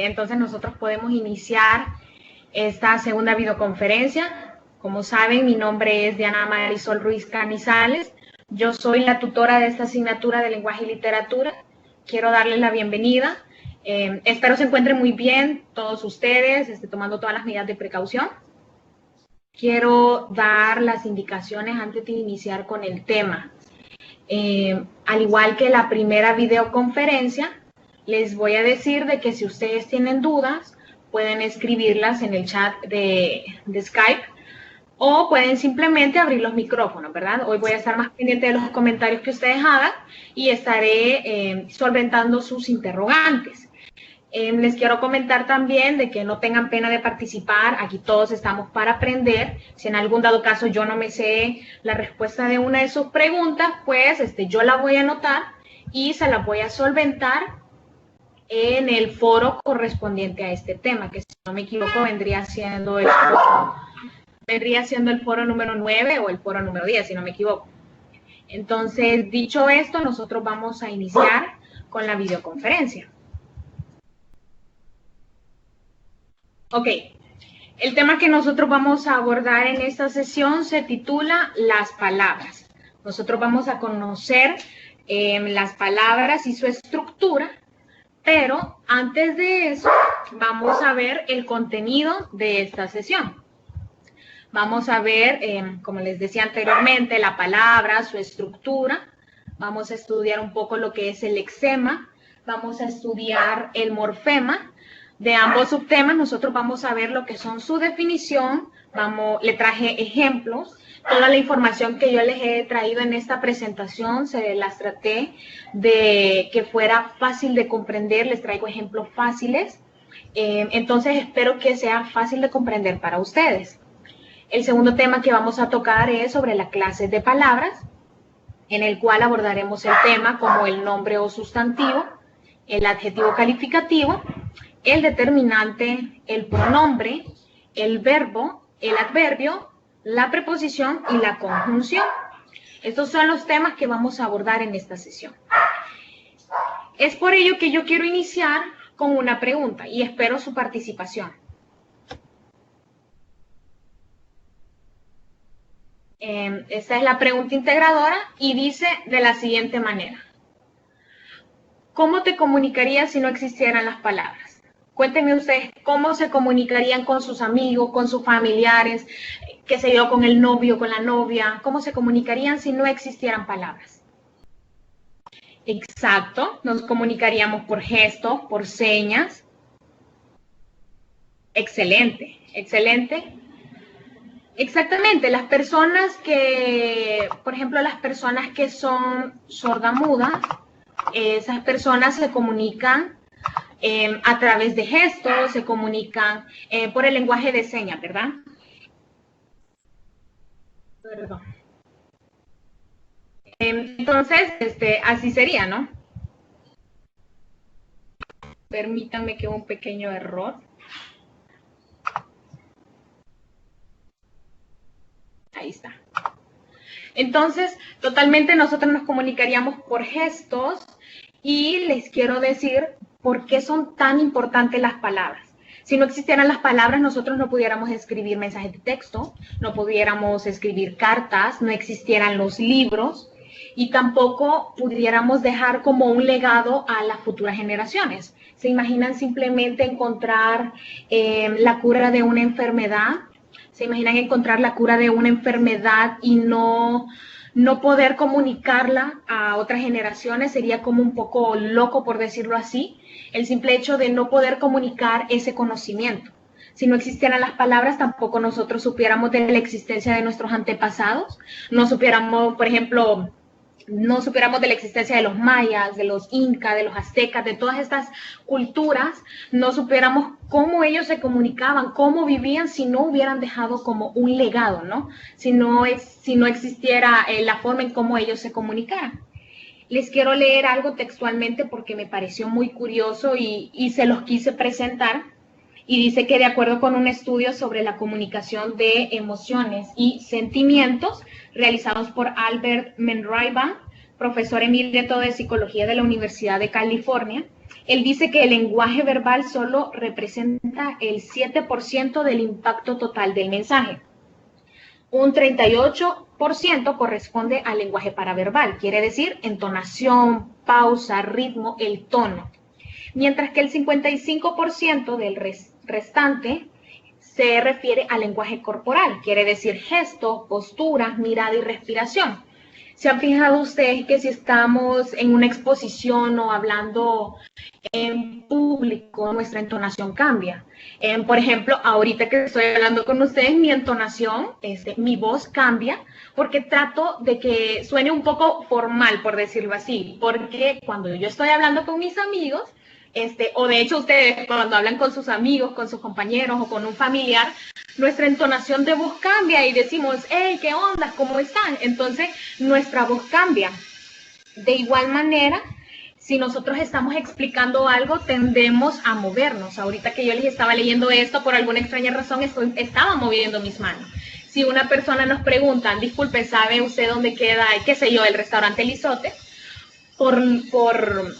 entonces nosotros podemos iniciar esta segunda videoconferencia. Como saben, mi nombre es Diana Marisol Ruiz Canizales. Yo soy la tutora de esta asignatura de lenguaje y literatura. Quiero darles la bienvenida. Espero se encuentren muy bien todos ustedes, tomando todas las medidas de precaución. Quiero dar las indicaciones antes de iniciar con el tema. Al igual que la primera videoconferencia, les voy a decir de que si ustedes tienen dudas, pueden escribirlas en el chat de Skype o pueden simplemente abrir los micrófonos, ¿verdad? Hoy voy a estar más pendiente de los comentarios que ustedes hagan y estaré solventando sus interrogantes. Les quiero comentar también de que no tengan pena de participar, aquí todos estamos para aprender. Si en algún dado caso yo no me sé la respuesta de una de sus preguntas, pues yo la voy a anotar y se la voy a solventar en el foro correspondiente a este tema, que si no me equivoco vendría siendo el foro número 9 o el foro número 10, si no me equivoco. Entonces, dicho esto, nosotros vamos a iniciar con la videoconferencia. Ok, el tema que nosotros vamos a abordar en esta sesión se titula las palabras. Nosotros vamos a conocer las palabras y su estructura, pero antes de eso vamos a ver el contenido de esta sesión. Vamos a ver, como les decía anteriormente, la palabra, su estructura. Vamos a estudiar un poco lo que es el lexema. Vamos a estudiar el morfema. De ambos subtemas nosotros vamos a ver lo que son su definición, le traje ejemplos, toda la información que yo les he traído en esta presentación se las traté de que fuera fácil de comprender, les traigo ejemplos fáciles, entonces espero que sea fácil de comprender para ustedes. El segundo tema que vamos a tocar es sobre las clases de palabras, en el cual abordaremos el tema como el nombre o sustantivo, el adjetivo calificativo, el determinante, el pronombre, el verbo, el adverbio, la preposición y la conjunción. Estos son los temas que vamos a abordar en esta sesión. Es por ello que yo quiero iniciar con una pregunta y espero su participación. Esta es la pregunta integradora y dice de la siguiente manera. ¿Cómo te comunicarías si no existieran las palabras? Cuéntenme ustedes cómo se comunicarían con sus amigos, con sus familiares, qué sé yo, con el novio, con la novia. ¿Cómo se comunicarían si no existieran palabras? Exacto, nos comunicaríamos por gestos, por señas. Excelente, excelente. Exactamente, las personas que, por ejemplo, las personas que son sordamudas, esas personas se comunican a través de gestos, se comunican por el lenguaje de señas, ¿verdad? Perdón. Entonces, así sería, ¿no? Permítanme que hubo un pequeño error. Ahí está. Entonces, totalmente nosotros nos comunicaríamos por gestos y les quiero decir por qué son tan importantes las palabras. Si no existieran las palabras, nosotros no pudiéramos escribir mensajes de texto, no pudiéramos escribir cartas, no existieran los libros y tampoco pudiéramos dejar como un legado a las futuras generaciones. ¿Se imaginan simplemente encontrar la cura de una enfermedad? ¿Se imaginan encontrar la cura de una enfermedad y no poder comunicarla a otras generaciones? Sería como un poco loco, por decirlo así, el simple hecho de no poder comunicar ese conocimiento. Si no existieran las palabras, tampoco nosotros supiéramos de la existencia de nuestros antepasados, no supiéramos, por ejemplo, no supiéramos de la existencia de los mayas, de los incas, de los aztecas, de todas estas culturas, no supiéramos cómo ellos se comunicaban, cómo vivían si no hubieran dejado como un legado, ¿no? Si no existiera la forma en cómo ellos se comunicaran. Les quiero leer algo textualmente porque me pareció muy curioso y se los quise presentar. Y dice que de acuerdo con un estudio sobre la comunicación de emociones y sentimientos realizados por Albert Menraiba, profesor emérito de Psicología de la Universidad de California. Él dice que el lenguaje verbal solo representa el 7% del impacto total del mensaje. Un 38% corresponde al lenguaje paraverbal, quiere decir entonación, pausa, ritmo, el tono. Mientras que el 55% del restante se refiere al lenguaje corporal, quiere decir gestos, posturas, mirada y respiración. ¿Se han fijado ustedes que si estamos en una exposición o hablando en público, nuestra entonación cambia? Por ejemplo, ahorita que estoy hablando con ustedes, mi entonación, mi voz cambia porque trato de que suene un poco formal, por decirlo así, porque cuando yo estoy hablando con mis amigos, o de hecho ustedes cuando hablan con sus amigos, con sus compañeros o con un familiar, nuestra entonación de voz cambia y decimos, hey, ¿qué onda? ¿Cómo están? Entonces, nuestra voz cambia. De igual manera, si nosotros estamos explicando algo, tendemos a movernos. Ahorita que yo les estaba leyendo esto, por alguna extraña razón, estaba moviendo mis manos. Si una persona nos pregunta, disculpe, ¿sabe usted dónde queda, qué sé yo, el restaurante El Izote?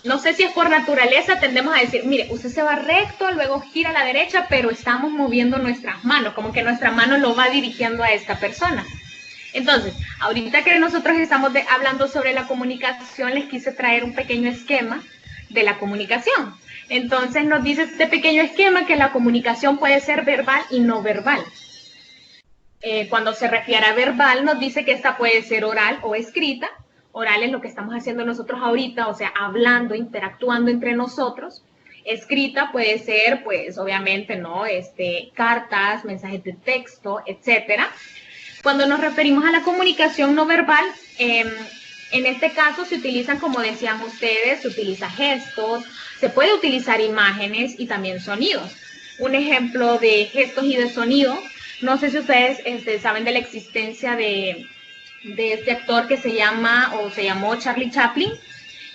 No sé si es por naturaleza, tendemos a decir, mire, usted se va recto, luego gira a la derecha, pero estamos moviendo nuestras manos, como que nuestra mano lo va dirigiendo a esta persona. Entonces, ahorita que nosotros estamos hablando sobre la comunicación, les quise traer un pequeño esquema de la comunicación. Entonces, nos dice este pequeño esquema que la comunicación puede ser verbal y no verbal. Cuando se refiere a verbal, nos dice que esta puede ser oral o escrita. Oral es lo que estamos haciendo nosotros ahorita, o sea, hablando, interactuando entre nosotros. Escrita puede ser, pues, obviamente, ¿no? Cartas, mensajes de texto, etcétera. Cuando nos referimos a la comunicación no verbal, en este caso se utilizan, como decían ustedes, se utiliza gestos, se puede utilizar imágenes y también sonidos. Un ejemplo de gestos y de sonido, no sé si ustedes saben de la existencia de este actor que se llamó Charlie Chaplin.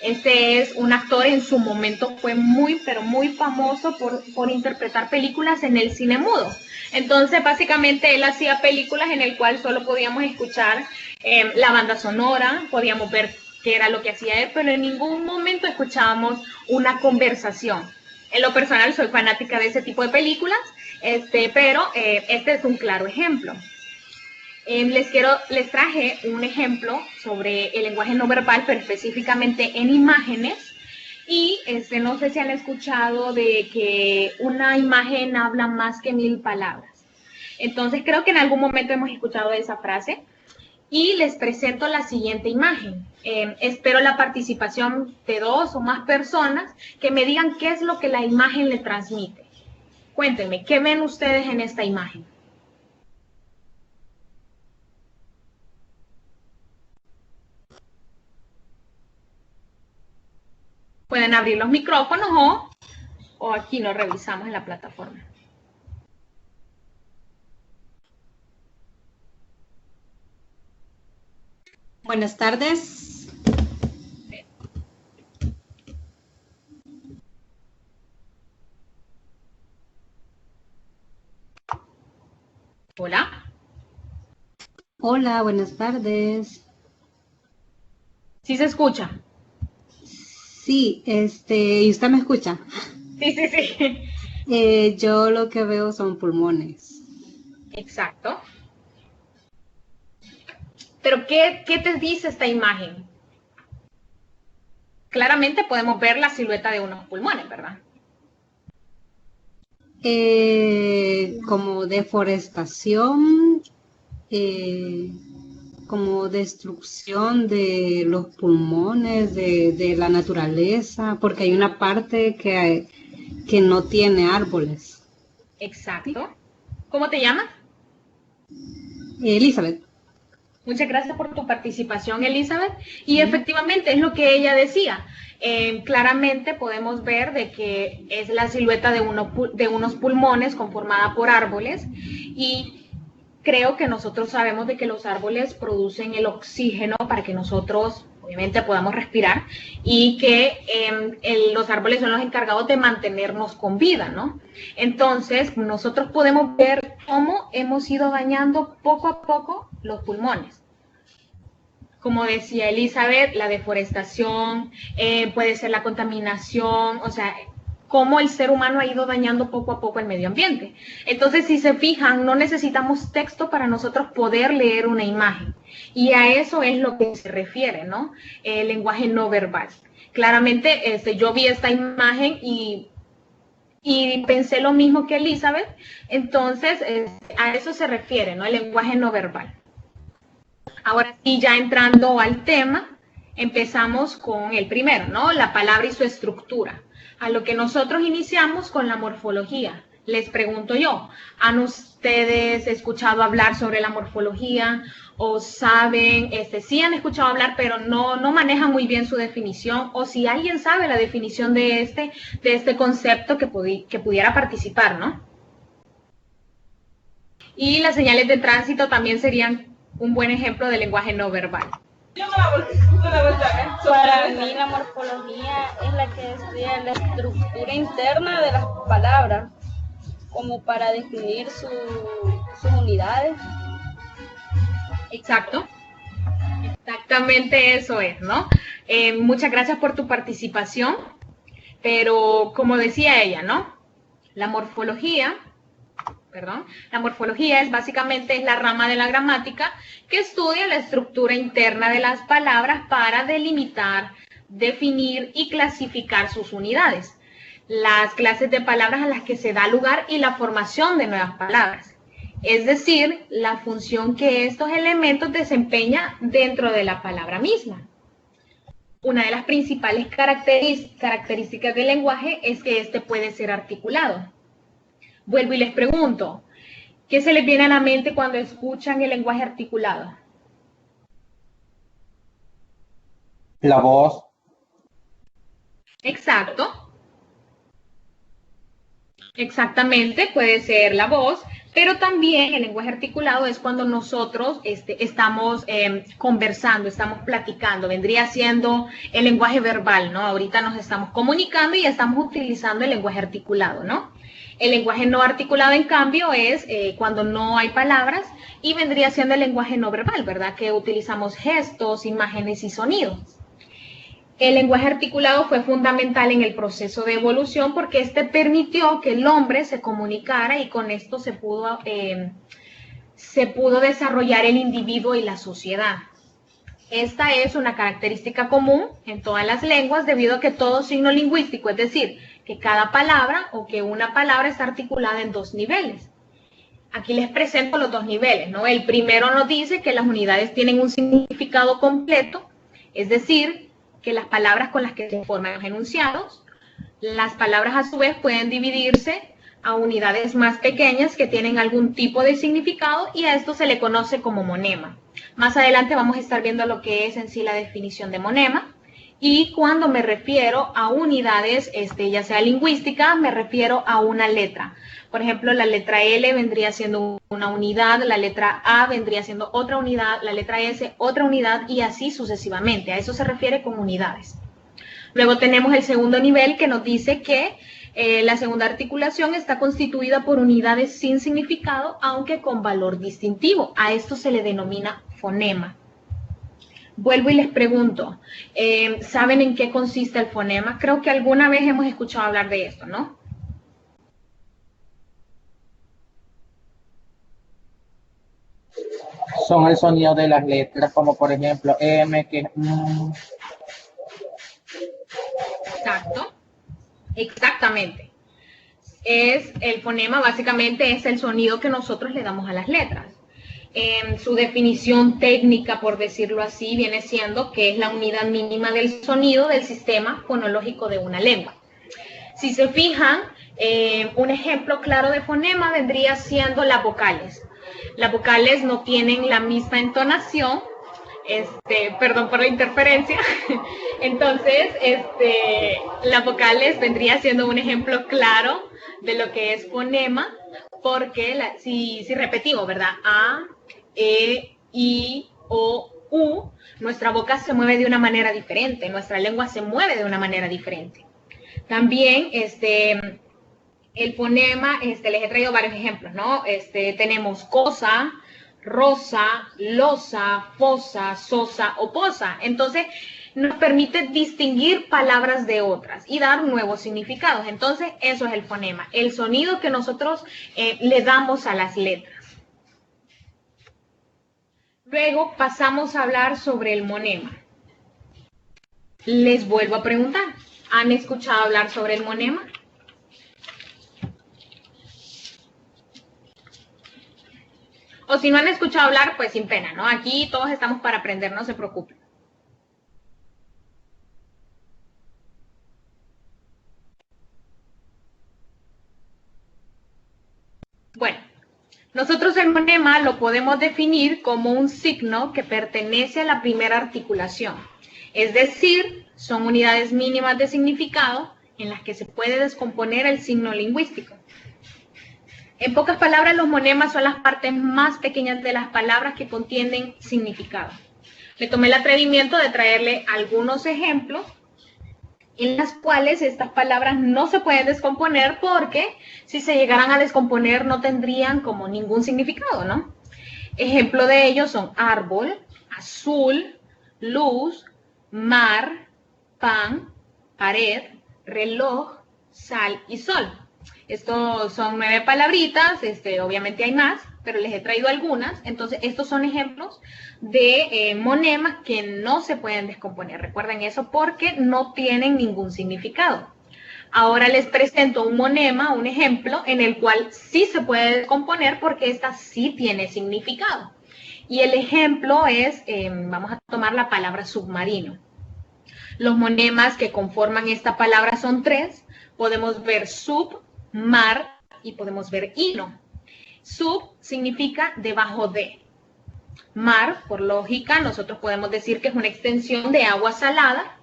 Este es un actor, en su momento fue muy, pero muy famoso por interpretar películas en el cine mudo. Entonces, básicamente, él hacía películas en el cual solo podíamos escuchar la banda sonora, podíamos ver qué era lo que hacía él, pero en ningún momento escuchábamos una conversación. En lo personal, soy fanática de ese tipo de películas, pero este es un claro ejemplo. Les traje un ejemplo sobre el lenguaje no verbal, pero específicamente en imágenes. Y no sé si han escuchado de que una imagen habla más que 1000 palabras. Entonces, creo que en algún momento hemos escuchado esa frase. Y les presento la siguiente imagen. Espero la participación de 2 o más personas que me digan qué es lo que la imagen le transmite. Cuéntenme, ¿qué ven ustedes en esta imagen? Pueden abrir los micrófonos o aquí lo revisamos en la plataforma. Buenas tardes. Hola. Hola, buenas tardes. ¿Sí se escucha? Sí, ¿y usted me escucha? Sí. Yo lo que veo son pulmones. Exacto. Pero, ¿qué te dice esta imagen? Claramente podemos ver la silueta de unos pulmones, ¿verdad? Como deforestación, como destrucción de los pulmones, de la naturaleza, porque hay una parte que no tiene árboles. Exacto. ¿Cómo te llamas? Elizabeth. Muchas gracias por tu participación, Elizabeth. Y efectivamente es lo que ella decía. Claramente podemos ver de que es la silueta de unos pulmones conformada por árboles, y creo que nosotros sabemos de que los árboles producen el oxígeno para que nosotros obviamente podamos respirar, y que los árboles son los encargados de mantenernos con vida, ¿no? Entonces, nosotros podemos ver cómo hemos ido dañando poco a poco los pulmones. como decía Elizabeth, la deforestación, puede ser la contaminación, o sea, cómo el ser humano ha ido dañando poco a poco el medio ambiente. Entonces, si se fijan, no necesitamos texto para nosotros poder leer una imagen. Y a eso es lo que se refiere, ¿no? El lenguaje no verbal. Claramente, yo vi esta imagen y pensé lo mismo que Elizabeth. Entonces, a eso se refiere, ¿no? El lenguaje no verbal. Ahora sí, ya entrando al tema, empezamos con el primero, ¿no? La palabra y su estructura. A lo que nosotros iniciamos con la morfología. Les pregunto yo, ¿han ustedes escuchado hablar sobre la morfología o saben, sí han escuchado hablar, pero no manejan muy bien su definición? O si alguien sabe la definición de este concepto que pudiera participar, ¿no? Y las señales de tránsito también serían un buen ejemplo de lenguaje no verbal. Para mí la morfología es la que estudia la estructura interna de las palabras, como para definir sus unidades. Exacto. Exactamente eso es, ¿no? Muchas gracias por tu participación, pero como decía ella, ¿no? La morfología es básicamente la rama de la gramática que estudia la estructura interna de las palabras para delimitar, definir y clasificar sus unidades, las clases de palabras a las que se da lugar y la formación de nuevas palabras. Es decir, la función que estos elementos desempeñan dentro de la palabra misma. Una de las principales características del lenguaje es que este puede ser articulado. Vuelvo y les pregunto, ¿qué se les viene a la mente cuando escuchan el lenguaje articulado? La voz. Exacto. Exactamente, puede ser la voz, pero también el lenguaje articulado es cuando nosotros estamos conversando, estamos platicando, vendría siendo el lenguaje verbal, ¿no? Ahorita nos estamos comunicando y estamos utilizando el lenguaje articulado, ¿no? El lenguaje no articulado, en cambio, es cuando no hay palabras y vendría siendo el lenguaje no verbal, ¿verdad? Que utilizamos gestos, imágenes y sonidos. El lenguaje articulado fue fundamental en el proceso de evolución porque este permitió que el hombre se comunicara y con esto se pudo desarrollar el individuo y la sociedad. Esta es una característica común en todas las lenguas debido a que todo signo lingüístico, es decir, que cada palabra o que una palabra está articulada en dos niveles. Aquí les presento los dos niveles, ¿no? El primero nos dice que las unidades tienen un significado completo, es decir, que las palabras con las que se forman los enunciados, las palabras a su vez pueden dividirse a unidades más pequeñas que tienen algún tipo de significado y a esto se le conoce como monema. Más adelante vamos a estar viendo lo que es en sí la definición de monema. Y cuando me refiero a unidades, ya sea lingüística, me refiero a una letra. Por ejemplo, la letra L vendría siendo una unidad, la letra A vendría siendo otra unidad, la letra S otra unidad y así sucesivamente. A eso se refiere con unidades. Luego tenemos el segundo nivel que nos dice que la segunda articulación está constituida por unidades sin significado, aunque con valor distintivo. A esto se le denomina fonema. Vuelvo y les pregunto, ¿saben en qué consiste el fonema? Creo que alguna vez hemos escuchado hablar de esto, ¿no? Son el sonido de las letras, como por ejemplo M, que Exacto, exactamente. El fonema básicamente es el sonido que nosotros le damos a las letras. Su definición técnica, por decirlo así, viene siendo que es la unidad mínima del sonido del sistema fonológico de una lengua. Si se fijan, un ejemplo claro de fonema vendría siendo las vocales. Las vocales no tienen la misma entonación, perdón por la interferencia. Entonces, las vocales vendría siendo un ejemplo claro de lo que es fonema, porque si repetimos, ¿verdad? A, E, I, O, U, nuestra boca se mueve de una manera diferente, nuestra lengua se mueve de una manera diferente. También, el fonema, les he traído varios ejemplos, ¿no? Tenemos cosa, rosa, losa, fosa, sosa o posa. Entonces, nos permite distinguir palabras de otras y dar nuevos significados. Entonces, eso es el fonema, el sonido que nosotros le damos a las letras. Luego pasamos a hablar sobre el monema. Les vuelvo a preguntar, ¿han escuchado hablar sobre el monema? O si no han escuchado hablar, pues sin pena, ¿no? Aquí todos estamos para aprender, no se preocupen. Bueno, nosotros el monema lo podemos definir como un signo que pertenece a la primera articulación. Es decir, son unidades mínimas de significado en las que se puede descomponer el signo lingüístico. En pocas palabras, los monemas son las partes más pequeñas de las palabras que contienen significado. Me tomé el atrevimiento de traerle algunos ejemplos en las cuales estas palabras no se pueden descomponer porque si se llegaran a descomponer no tendrían como ningún significado, ¿no? Ejemplo de ellos son árbol, azul, luz, mar, pan, pared, reloj, sal y sol. Estos son 9 palabritas, obviamente hay más, pero les he traído algunas. Entonces, estos son ejemplos de monemas que no se pueden descomponer. Recuerden eso porque no tienen ningún significado. Ahora les presento un monema, un ejemplo, en el cual sí se puede descomponer porque esta sí tiene significado. Y el ejemplo es, vamos a tomar la palabra submarino. Los monemas que conforman esta palabra son 3. Podemos ver sub, mar y podemos ver ino. Sub significa debajo de. Mar, por lógica, nosotros podemos decir que es una extensión de agua salada.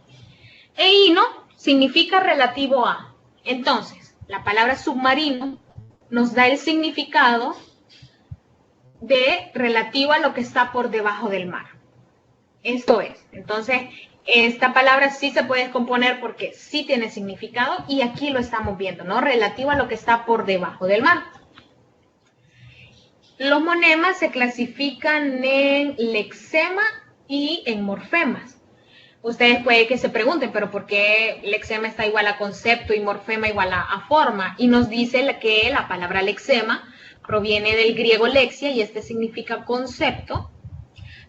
E ino significa relativo a. Entonces, la palabra submarino nos da el significado de relativo a lo que está por debajo del mar. Esto es, entonces, esta palabra sí se puede descomponer porque sí tiene significado y aquí lo estamos viendo, ¿no? Relativo a lo que está por debajo del mar. Los monemas se clasifican en lexema y en morfemas. Ustedes puede que se pregunten, pero ¿por qué lexema está igual a concepto y morfema igual a forma? Y nos dice que la palabra lexema proviene del griego lexia y este significa concepto,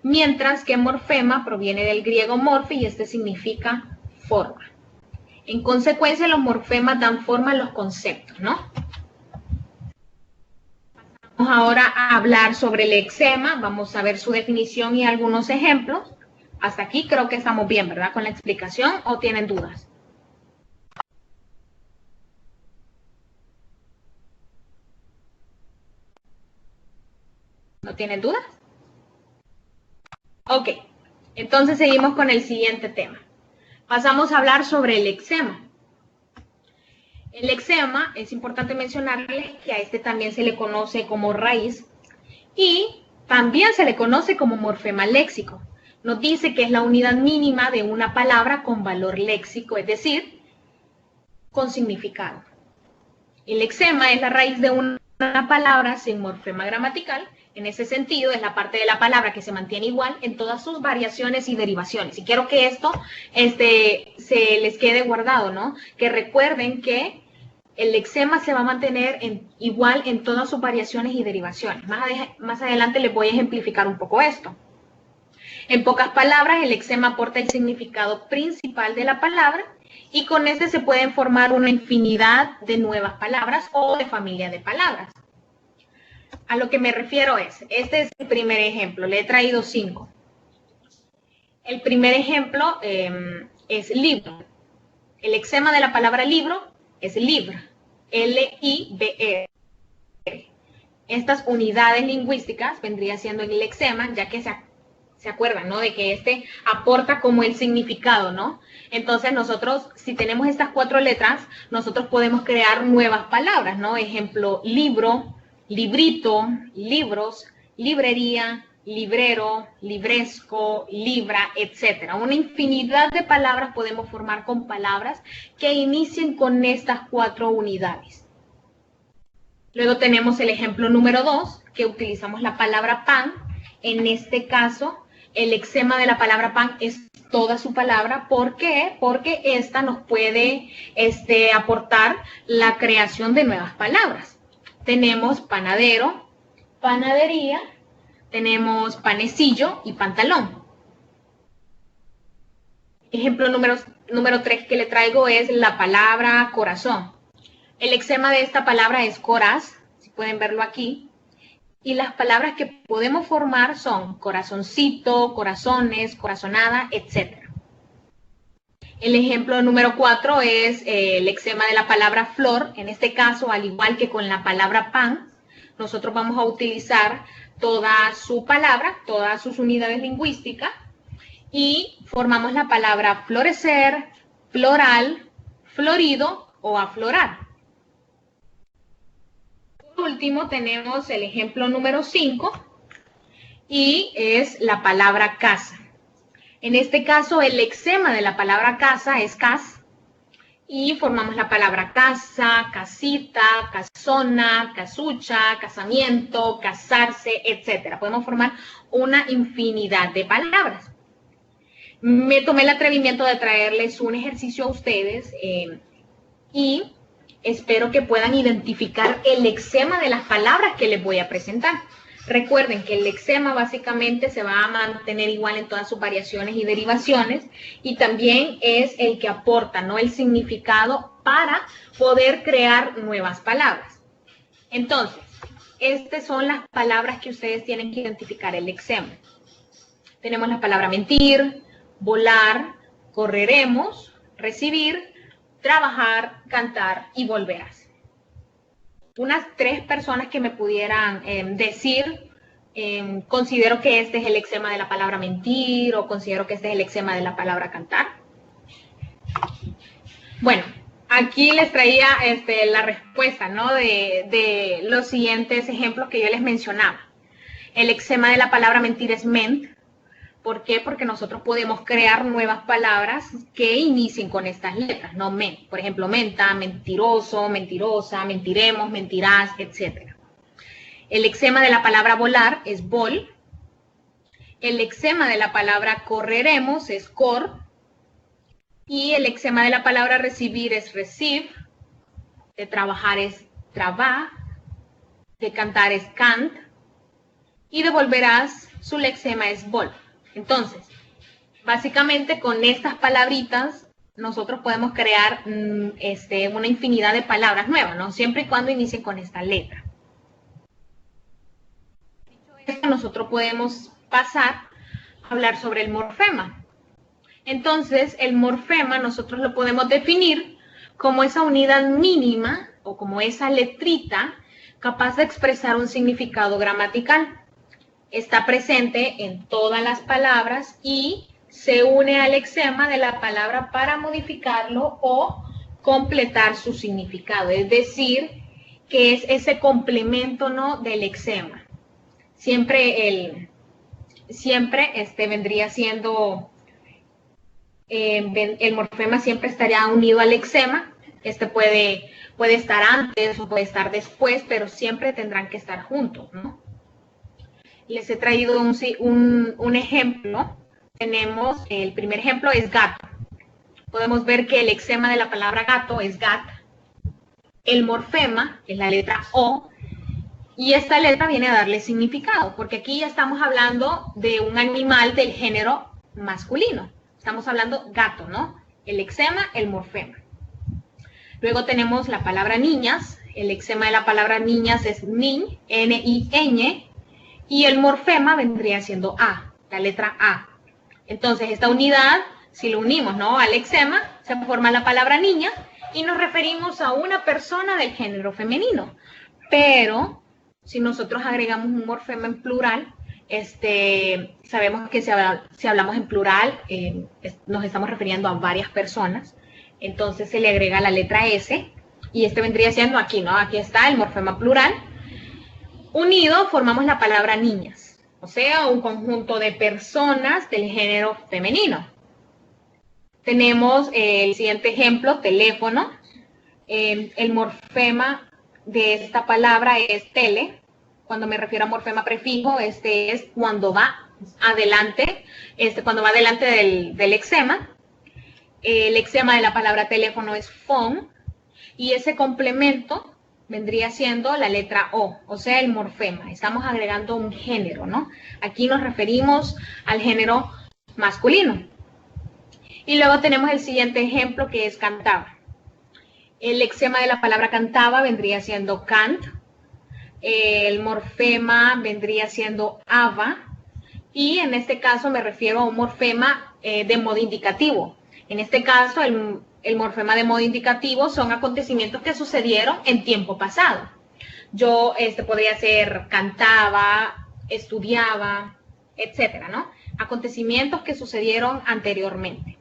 mientras que morfema proviene del griego morfe y este significa forma. En consecuencia, los morfemas dan forma a los conceptos, ¿no? Vamos ahora a hablar sobre el lexema, vamos a ver su definición y algunos ejemplos. Hasta aquí creo que estamos bien, ¿verdad? Con la explicación, ¿o tienen dudas? ¿No tienen dudas? Ok, entonces seguimos con el siguiente tema. Pasamos a hablar sobre el lexema. El lexema, es importante mencionarles que a este también se le conoce como raíz y también se le conoce como morfema léxico. Nos dice que es la unidad mínima de una palabra con valor léxico, es decir, con significado. El lexema es la raíz de una palabra sin morfema gramatical. En ese sentido, es la parte de la palabra que se mantiene igual en todas sus variaciones y derivaciones. Y quiero que esto se les quede guardado, ¿no? Que recuerden que el lexema se va a mantener igual en todas sus variaciones y derivaciones. Más adelante les voy a ejemplificar un poco esto. En pocas palabras, el lexema aporta el significado principal de la palabra y con este se pueden formar una infinidad de nuevas palabras o de familia de palabras. A lo que me refiero este es el primer ejemplo, le he traído 5. El primer ejemplo es libro. El lexema de la palabra libro es libra, L-I-B-R. Estas unidades lingüísticas vendría siendo el lexema, ya que se acuerdan, ¿no? De que aporta como el significado, ¿no? Entonces nosotros, si tenemos estas 4 letras, nosotros podemos crear nuevas palabras, ¿no? Ejemplo, libro, librito, libros, librería, librero, libresco, libra, etc. Una infinidad de palabras podemos formar con palabras que inicien con estas 4 unidades. Luego tenemos el ejemplo número 2, que utilizamos la palabra pan En este caso, el lexema de la palabra pan es toda su palabra. ¿Por qué? Porque esta nos puede aportar la creación de nuevas palabras. Tenemos panadero, panadería, tenemos panecillo y pantalón. Ejemplo número 3 que le traigo es la palabra corazón. El lexema de esta palabra es coraz, si pueden verlo aquí. Y las palabras que podemos formar son corazoncito, corazones, corazonada, etc. El ejemplo número 4 es el lexema de la palabra flor. En este caso, al igual que con la palabra pan, nosotros vamos a utilizar toda su palabra, todas sus unidades lingüísticas, y formamos la palabra florecer, floral, florido o aflorar. Por último, tenemos el ejemplo número 5 y es la palabra casa. En este caso, el lexema de la palabra casa es cas y formamos la palabra casa, casita, casona, casucha, casamiento, casarse, etc. Podemos formar una infinidad de palabras. Me tomé el atrevimiento de traerles un ejercicio a ustedes y espero que puedan identificar el lexema de las palabras que les voy a presentar. Recuerden que el lexema básicamente se va a mantener igual en todas sus variaciones y derivaciones y también es el que aporta, ¿no?, el significado para poder crear nuevas palabras. Entonces, estas son las palabras que ustedes tienen que identificar el lexema. Tenemos la palabra mentir, volar, correremos, recibir, trabajar, cantar y volverás. Unas 3 personas que me pudieran decir, considero que este es el lexema de la palabra mentir o considero que este es el lexema de la palabra cantar. Bueno, aquí les traía la respuesta, ¿no?, de los siguientes ejemplos que yo les mencionaba. El lexema de la palabra mentir es ment. ¿Por qué? Porque nosotros podemos crear nuevas palabras que inicien con estas letras, no men. Por ejemplo, menta, mentiroso, mentirosa, mentiremos, mentirás, etc. El lexema de la palabra volar es vol. El lexema de la palabra correremos es cor. Y el lexema de la palabra recibir es receive. De trabajar es traba. De cantar es cant. Y de volverás, su lexema es vol. Entonces, básicamente con estas palabritas nosotros podemos crear una infinidad de palabras nuevas, ¿no?, siempre y cuando inicien con esta letra. Dicho esto, nosotros podemos pasar a hablar sobre el morfema. Entonces, el morfema nosotros lo podemos definir como esa unidad mínima o como esa letrita capaz de expresar un significado gramatical. Está presente en todas las palabras y se une al lexema de la palabra para modificarlo o completar su significado. Es decir, que es ese complemento, ¿no?, del lexema. Siempre vendría siendo, el morfema siempre estaría unido al lexema. Puede estar antes o puede estar después, pero siempre tendrán que estar juntos, ¿no? Les he traído un ejemplo. Tenemos, el primer ejemplo es gato. Podemos ver que el lexema de la palabra gato es gat. El morfema es la letra O. Y esta letra viene a darle significado, porque aquí ya estamos hablando de un animal del género masculino. Estamos hablando gato, ¿no? El lexema, el morfema. Luego tenemos la palabra niñas. El lexema de la palabra niñas es niñ, N-I-Ñ. Y el morfema vendría siendo A, la letra A. Entonces, esta unidad, si lo unimos, ¿no?, al lexema, se forma la palabra niña y nos referimos a una persona del género femenino. Pero, si nosotros agregamos un morfema en plural, sabemos que si hablamos en plural, nos estamos refiriendo a varias personas. Entonces, se le agrega la letra S y vendría siendo aquí, ¿no? Aquí está el morfema plural. Unido formamos la palabra niñas, o sea, un conjunto de personas del género femenino. Tenemos el siguiente ejemplo, teléfono. El morfema de esta palabra es tele. Cuando me refiero a morfema prefijo, este es cuando va adelante, del lexema. El lexema de la palabra teléfono es phone, y ese complemento vendría siendo la letra o sea, el morfema. Estamos agregando un género, ¿no? Aquí nos referimos al género masculino. Y luego tenemos el siguiente ejemplo, que es cantaba. El lexema de la palabra cantaba vendría siendo cant. El morfema vendría siendo ava. Y en este caso me refiero a un morfema de modo indicativo. En este caso, el morfema de modo indicativo son acontecimientos que sucedieron en tiempo pasado. Yo podría ser cantaba, estudiaba, etcétera, ¿no? Acontecimientos que sucedieron anteriormente.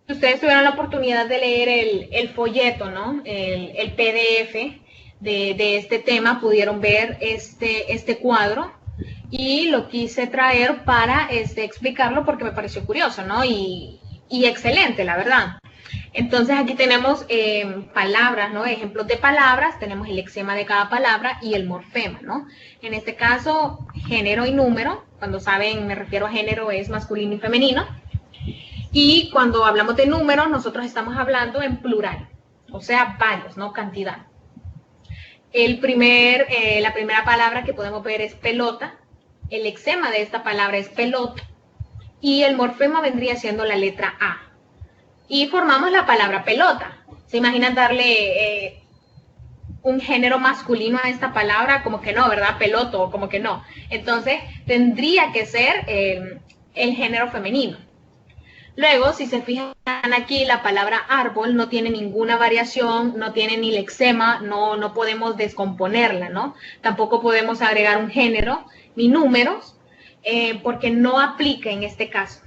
Si ustedes tuvieron la oportunidad de leer el folleto, ¿no? El PDF de este tema, pudieron ver este cuadro, y lo quise traer para explicarlo porque me pareció curioso, ¿no? Y excelente, la verdad. Entonces aquí tenemos palabras, ¿no? Ejemplos de palabras, tenemos el lexema de cada palabra y el morfema, ¿no? En este caso, género y número. Cuando saben, me refiero a género, es masculino y femenino. Y cuando hablamos de números, nosotros estamos hablando en plural, o sea, varios, ¿no? Cantidad. La primera palabra que podemos ver es pelota. El lexema de esta palabra es pelota. Y el morfema vendría siendo la letra A. Y formamos la palabra pelota. ¿Se imaginan darle un género masculino a esta palabra? Como que no, ¿verdad? Peloto, como que no. Entonces, tendría que ser el género femenino. Luego, si se fijan aquí, la palabra árbol no tiene ninguna variación, no tiene ni lexema, no podemos descomponerla, ¿no? Tampoco podemos agregar un género ni números, porque no aplica en este caso.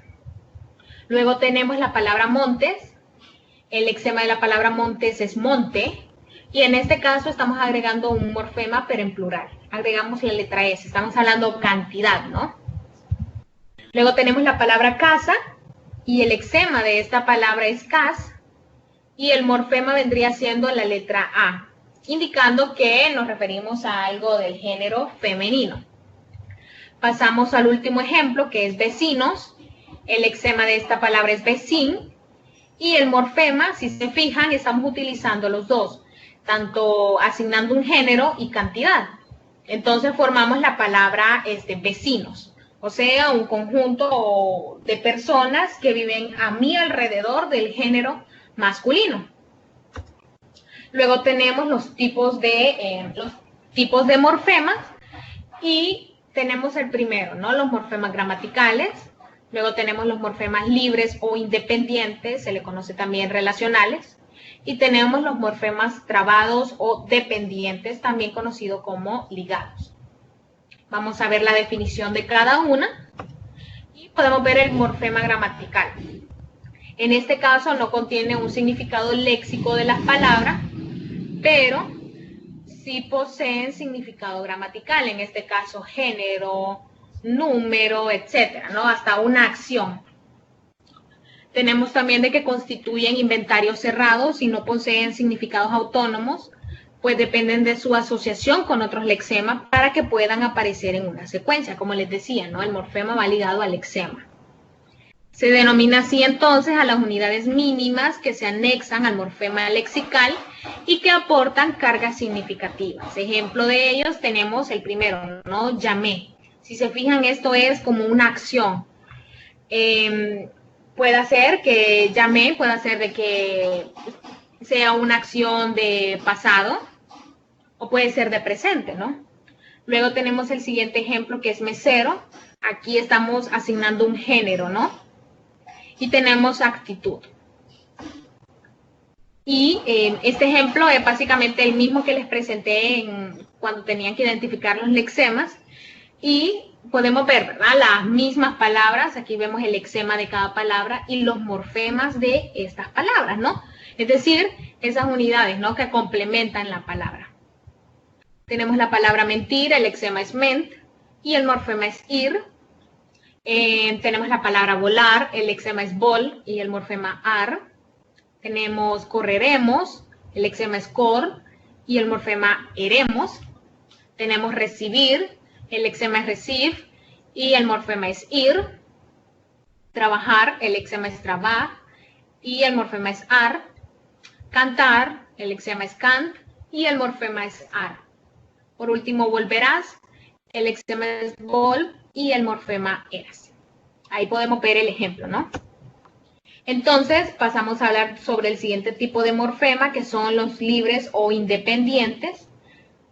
Luego tenemos la palabra montes. El lexema de la palabra montes es monte, y en este caso estamos agregando un morfema, pero en plural. Agregamos la letra S, estamos hablando cantidad, ¿no? Luego tenemos la palabra casa, y el lexema de esta palabra es cas, y el morfema vendría siendo la letra A, indicando que nos referimos a algo del género femenino. Pasamos al último ejemplo, que es vecinos. El lexema de esta palabra es vecin, y el morfema, si se fijan, estamos utilizando los dos, tanto asignando un género y cantidad. Entonces formamos la palabra vecinos, o sea, un conjunto de personas que viven a mi alrededor del género masculino. Luego tenemos los tipos de morfemas, y tenemos el primero, ¿no? Los morfemas gramaticales. Luego tenemos los morfemas libres o independientes, se le conoce también relacionales. Y tenemos los morfemas trabados o dependientes, también conocidos como ligados. Vamos a ver la definición de cada una y podemos ver el morfema gramatical. En este caso no contiene un significado léxico de las palabras, pero sí poseen significado gramatical, en este caso género, número, etcétera, ¿no? Hasta una acción. Tenemos también de que constituyen inventarios cerrados y no poseen significados autónomos, pues dependen de su asociación con otros lexemas para que puedan aparecer en una secuencia. Como les decía, ¿no? El morfema va ligado al lexema. Se denomina así entonces a las unidades mínimas que se anexan al morfema lexical y que aportan cargas significativas. Ejemplo de ellos tenemos el primero, ¿no? Llamé. Si se fijan, esto es como una acción. Puede ser que llamé, puede ser de que sea una acción de pasado o puede ser de presente, ¿no? Luego tenemos el siguiente ejemplo, que es mesero. Aquí estamos asignando un género, ¿no? Y tenemos actitud. Y este ejemplo es básicamente el mismo que les presenté cuando tenían que identificar los lexemas. Y podemos ver, ¿verdad? Las mismas palabras. Aquí vemos el lexema de cada palabra y los morfemas de estas palabras, ¿no? Es decir, esas unidades, ¿no? Que complementan la palabra. Tenemos la palabra mentir, el lexema es ment y el morfema es ir. Tenemos la palabra volar, el lexema es vol y el morfema ar. Tenemos correremos, el lexema es cor y el morfema eremos. Tenemos recibir, el lexema es receive y el morfema es ir. Trabajar, el lexema es trabar y el morfema es ar. Cantar, el lexema es cant y el morfema es ar. Por último, volverás, el lexema es vol y el morfema eras. Ahí podemos ver el ejemplo, ¿no? Entonces, pasamos a hablar sobre el siguiente tipo de morfema, que son los libres o independientes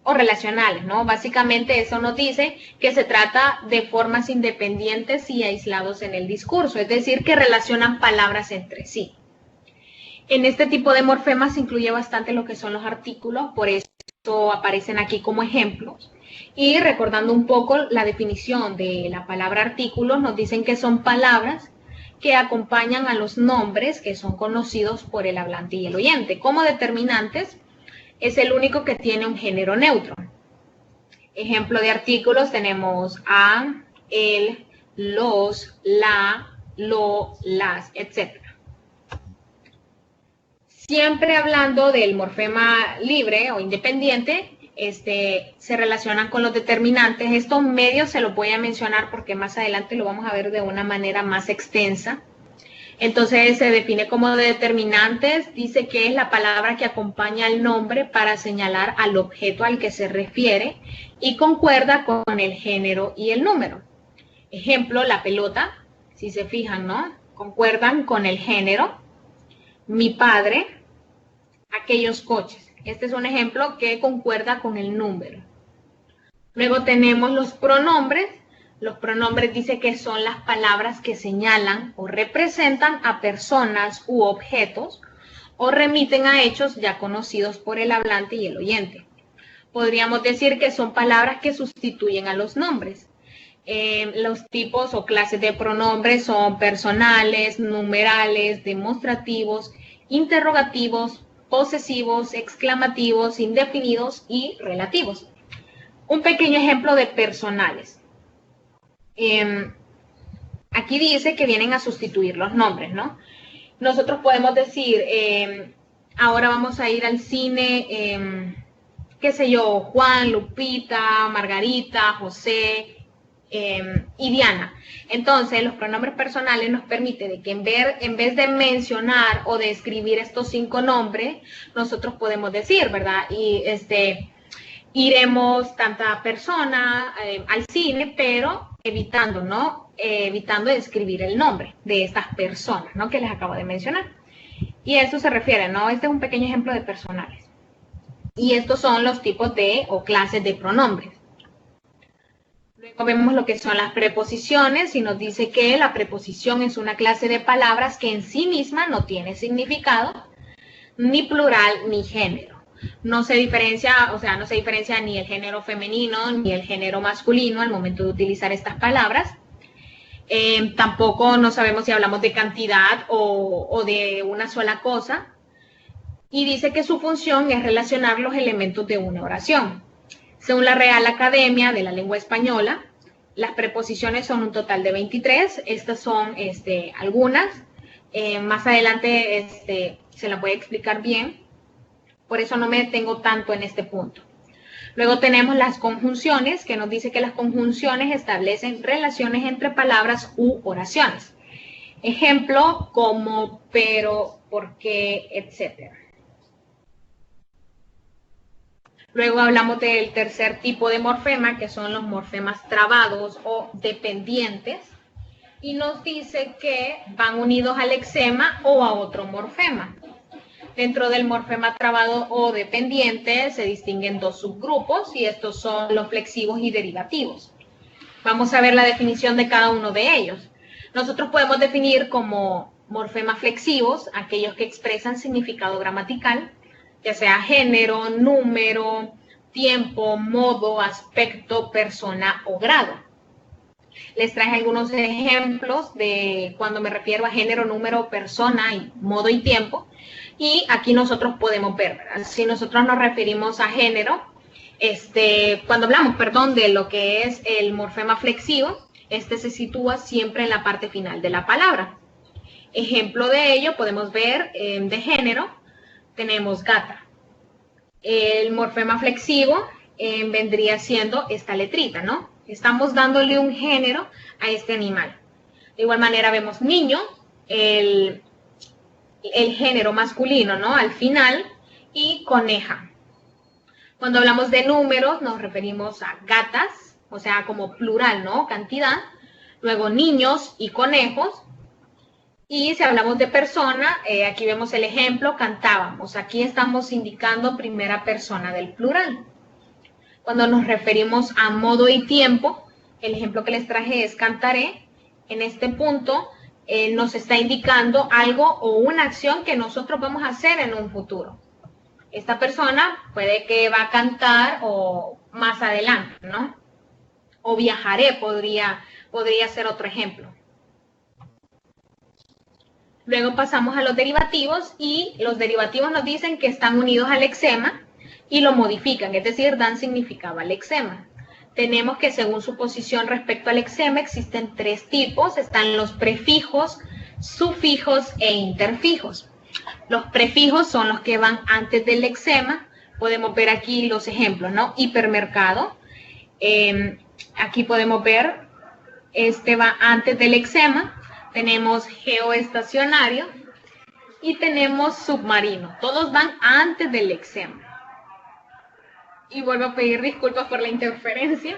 o relacionales, ¿no? Básicamente eso nos dice que se trata de formas independientes y aislados en el discurso, es decir, que relacionan palabras entre sí. En este tipo de morfemas se incluye bastante lo que son los artículos, por eso aparecen aquí como ejemplos. Y recordando un poco la definición de la palabra artículos, nos dicen que son palabras que acompañan a los nombres que son conocidos por el hablante y el oyente. Como determinantes, es el único que tiene un género neutro. Ejemplo de artículos tenemos a, el, los, la, lo, las, etc. Siempre hablando del morfema libre o independiente, se relacionan con los determinantes. Estos medios se los voy a mencionar porque más adelante lo vamos a ver de una manera más extensa. Entonces se define como determinantes, dice que es la palabra que acompaña al nombre para señalar al objeto al que se refiere y concuerda con el género y el número. Ejemplo, la pelota, si se fijan, ¿no? Concuerdan con el género. Mi padre, aquellos coches. Este es un ejemplo que concuerda con el número. Luego tenemos los pronombres. Los pronombres dice que son las palabras que señalan o representan a personas u objetos o remiten a hechos ya conocidos por el hablante y el oyente. Podríamos decir que son palabras que sustituyen a los nombres. Los tipos o clases de pronombres son personales, numerales, demostrativos, interrogativos, posesivos, exclamativos, indefinidos y relativos. Un pequeño ejemplo de personales. Aquí dice que vienen a sustituir los nombres, ¿no? Nosotros podemos decir, ahora vamos a ir al cine, qué sé yo, Juan, Lupita, Margarita, José y Diana. Entonces, los pronombres personales nos permiten de que en vez de mencionar o de escribir estos 5 nombres, nosotros podemos decir, ¿verdad? Y iremos tanta persona al cine, pero evitando, ¿no? Evitando de escribir el nombre de estas personas, ¿no? Que les acabo de mencionar. Y a esto se refiere, ¿no? Este es un pequeño ejemplo de personales. Y estos son los tipos de o clases de pronombres. Luego vemos lo que son las preposiciones y nos dice que la preposición es una clase de palabras que en sí misma no tiene significado, ni plural, ni género. No se diferencia, o sea, no se diferencia ni el género femenino ni el género masculino al momento de utilizar estas palabras. Tampoco no sabemos si hablamos de cantidad o de una sola cosa. Y dice que su función es relacionar los elementos de una oración. Según la Real Academia de la Lengua Española, las preposiciones son un total de 23. Estas son algunas. Más adelante se las voy a explicar bien. Por eso no me detengo tanto en este punto. Luego tenemos las conjunciones, que nos dice que las conjunciones establecen relaciones entre palabras u oraciones. Ejemplo, como, pero, porque, etc. Luego hablamos del tercer tipo de morfema, que son los morfemas trabados o dependientes. Y nos dice que van unidos al lexema o a otro morfema. Dentro del morfema trabado o dependiente se distinguen 2 subgrupos y estos son los flexivos y derivativos. Vamos a ver la definición de cada uno de ellos. Nosotros podemos definir como morfemas flexivos aquellos que expresan significado gramatical, ya sea género, número, tiempo, modo, aspecto, persona o grado. Les traje algunos ejemplos de cuando me refiero a género, número, persona, y modo y tiempo. Y aquí nosotros podemos ver, ¿verdad? Si nosotros nos referimos a género, cuando hablamos, perdón, de lo que es el morfema flexivo, se sitúa siempre en la parte final de la palabra. Ejemplo de ello, podemos ver de género, tenemos gata. El morfema flexivo vendría siendo esta letrita, ¿no? Estamos dándole un género a este animal. De igual manera vemos niño, el género masculino, ¿no? Al final, y coneja. Cuando hablamos de números, nos referimos a gatas, o sea, como plural, ¿no? Cantidad. Luego niños y conejos. Y si hablamos de persona, aquí vemos el ejemplo, cantábamos. Aquí estamos indicando primera persona del plural. Cuando nos referimos a modo y tiempo, el ejemplo que les traje es cantaré. En este punto nos está indicando algo o una acción que nosotros vamos a hacer en un futuro. Esta persona puede que va a cantar o más adelante, ¿no? O viajaré podría ser otro ejemplo. Luego pasamos a los derivativos y los derivativos nos dicen que están unidos al lexema y lo modifican, es decir, dan significado al lexema. Tenemos que según su posición respecto al lexema existen tres tipos, están los prefijos, sufijos e interfijos. Los prefijos son los que van antes del lexema, podemos ver aquí los ejemplos, ¿no? Hipermercado, aquí podemos ver, este va antes del lexema. Tenemos geoestacionario y tenemos submarino. Todos van antes del lexema. Y vuelvo a pedir disculpas por la interferencia.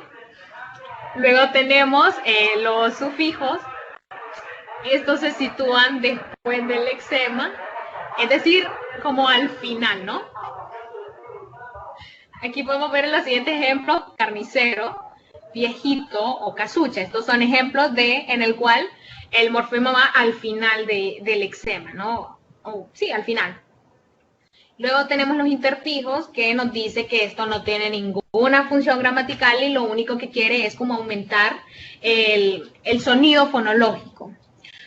Luego tenemos los sufijos. Estos se sitúan después del lexema, es decir, como al final, ¿no? Aquí podemos ver en los siguientes ejemplos, carnicero, viejito o casucha. Estos son ejemplos en el cual el morfema va al final del lexema, ¿no? Sí, al final. Luego tenemos los interfijos que nos dice que esto no tiene ninguna función gramatical y lo único que quiere es como aumentar el sonido fonológico.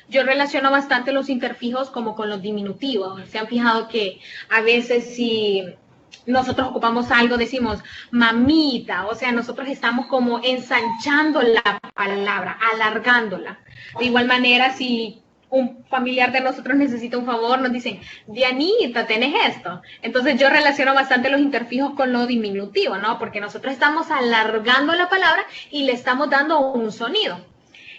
Yo relaciono bastante los interfijos como con los diminutivos. Se han fijado que a veces si nosotros ocupamos algo, decimos mamita, o sea, nosotros estamos como ensanchando la palabra, alargándola. De igual manera, si un familiar de nosotros necesita un favor, nos dicen, Dianita, ¿tenés esto? Entonces yo relaciono bastante los interfijos con lo diminutivo, ¿no? Porque nosotros estamos alargando la palabra y le estamos dando un sonido.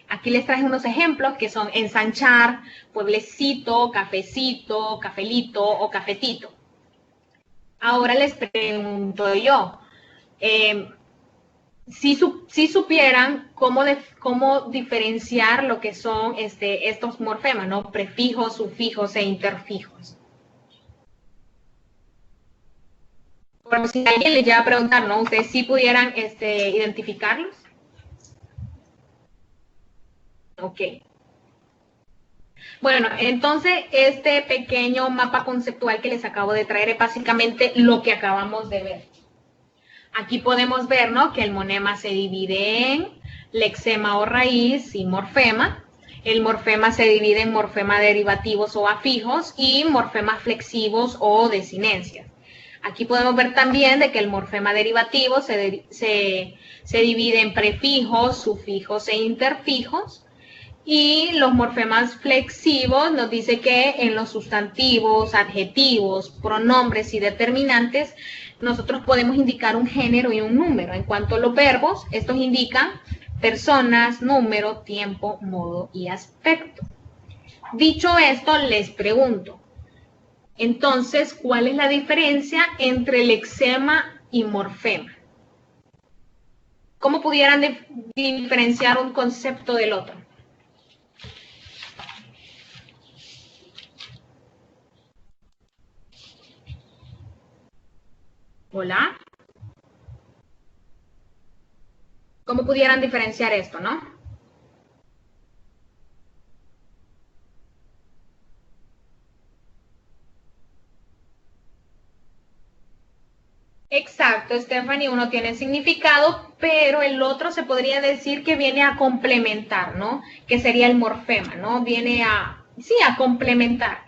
Aquí les traje unos ejemplos que son ensanchar, pueblecito, cafecito, cafelito o cafetito. Ahora les pregunto yo, si supieran cómo diferenciar lo que son estos morfemas, ¿no? Prefijos, sufijos e interfijos. Por si alguien les llega a preguntar, ¿no? ¿Ustedes sí pudieran identificarlos? Ok. Bueno, entonces este pequeño mapa conceptual que les acabo de traer es básicamente lo que acabamos de ver. Aquí podemos ver, ¿no? Que el monema se divide en lexema o raíz y morfema. El morfema se divide en morfema derivativos o afijos y morfemas flexivos o desinencias. Aquí podemos ver también de que el morfema derivativo se divide en prefijos, sufijos e interfijos. Y los morfemas flexivos nos dice que en los sustantivos, adjetivos, pronombres y determinantes nosotros podemos indicar un género y un número. En cuanto a los verbos, estos indican personas, número, tiempo, modo y aspecto. Dicho esto, les pregunto, entonces, ¿cuál es la diferencia entre lexema y morfema? ¿Cómo pudieran diferenciar un concepto del otro? Hola. ¿Cómo pudieran diferenciar esto, no? Exacto, Stephanie, uno tiene significado, pero el otro se podría decir que viene a complementar, ¿no? Que sería el morfema, ¿no? Viene a complementar.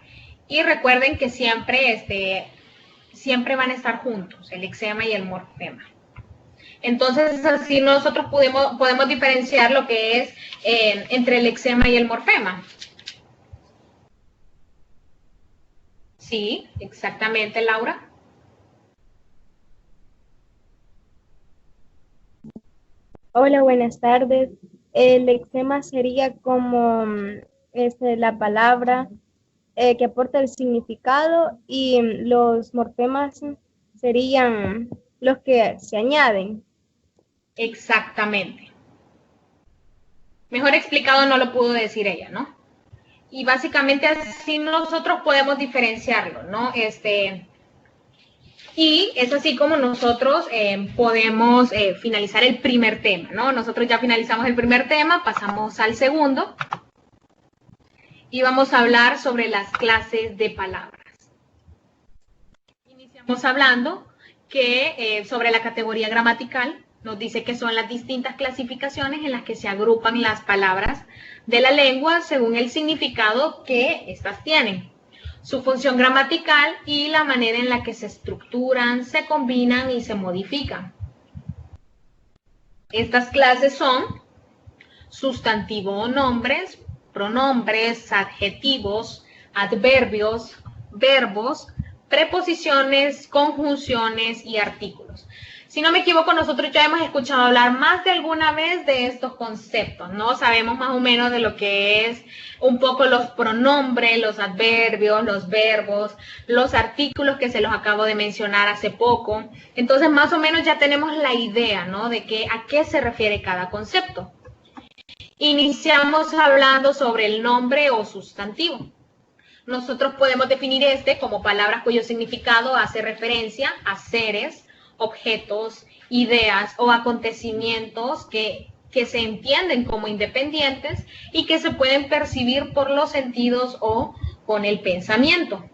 Y recuerden que siempre van a estar juntos, el lexema y el morfema. Entonces, así nosotros podemos diferenciar lo que es entre el lexema y el morfema. Sí, exactamente, Laura. Hola, buenas tardes. El lexema sería como la palabra que aporta el significado y los morfemas serían los que se añaden. Exactamente. Mejor explicado no lo pudo decir ella, ¿no? Y básicamente así nosotros podemos diferenciarlo, ¿no? Y es así como nosotros podemos finalizar el primer tema, ¿no? Nosotros ya finalizamos el primer tema, pasamos al segundo y vamos a hablar sobre las clases de palabras. Iniciamos hablando que sobre la categoría gramatical, nos dice que son las distintas clasificaciones en las que se agrupan las palabras de la lengua según el significado que éstas tienen, su función gramatical y la manera en la que se estructuran, se combinan y se modifican. Estas clases son sustantivo o nombres, pronombres, adjetivos, adverbios, verbos, preposiciones, conjunciones y artículos. Si no me equivoco, nosotros ya hemos escuchado hablar más de alguna vez de estos conceptos, ¿no? Sabemos más o menos de lo que es un poco los pronombres, los adverbios, los verbos, los artículos que se los acabo de mencionar hace poco. Entonces, más o menos ya tenemos la idea, ¿no? De a qué se refiere cada concepto. Iniciamos hablando sobre el nombre o sustantivo. Nosotros podemos definir como palabras cuyo significado hace referencia a seres, objetos, ideas o acontecimientos que se entienden como independientes y que se pueden percibir por los sentidos o con el pensamiento.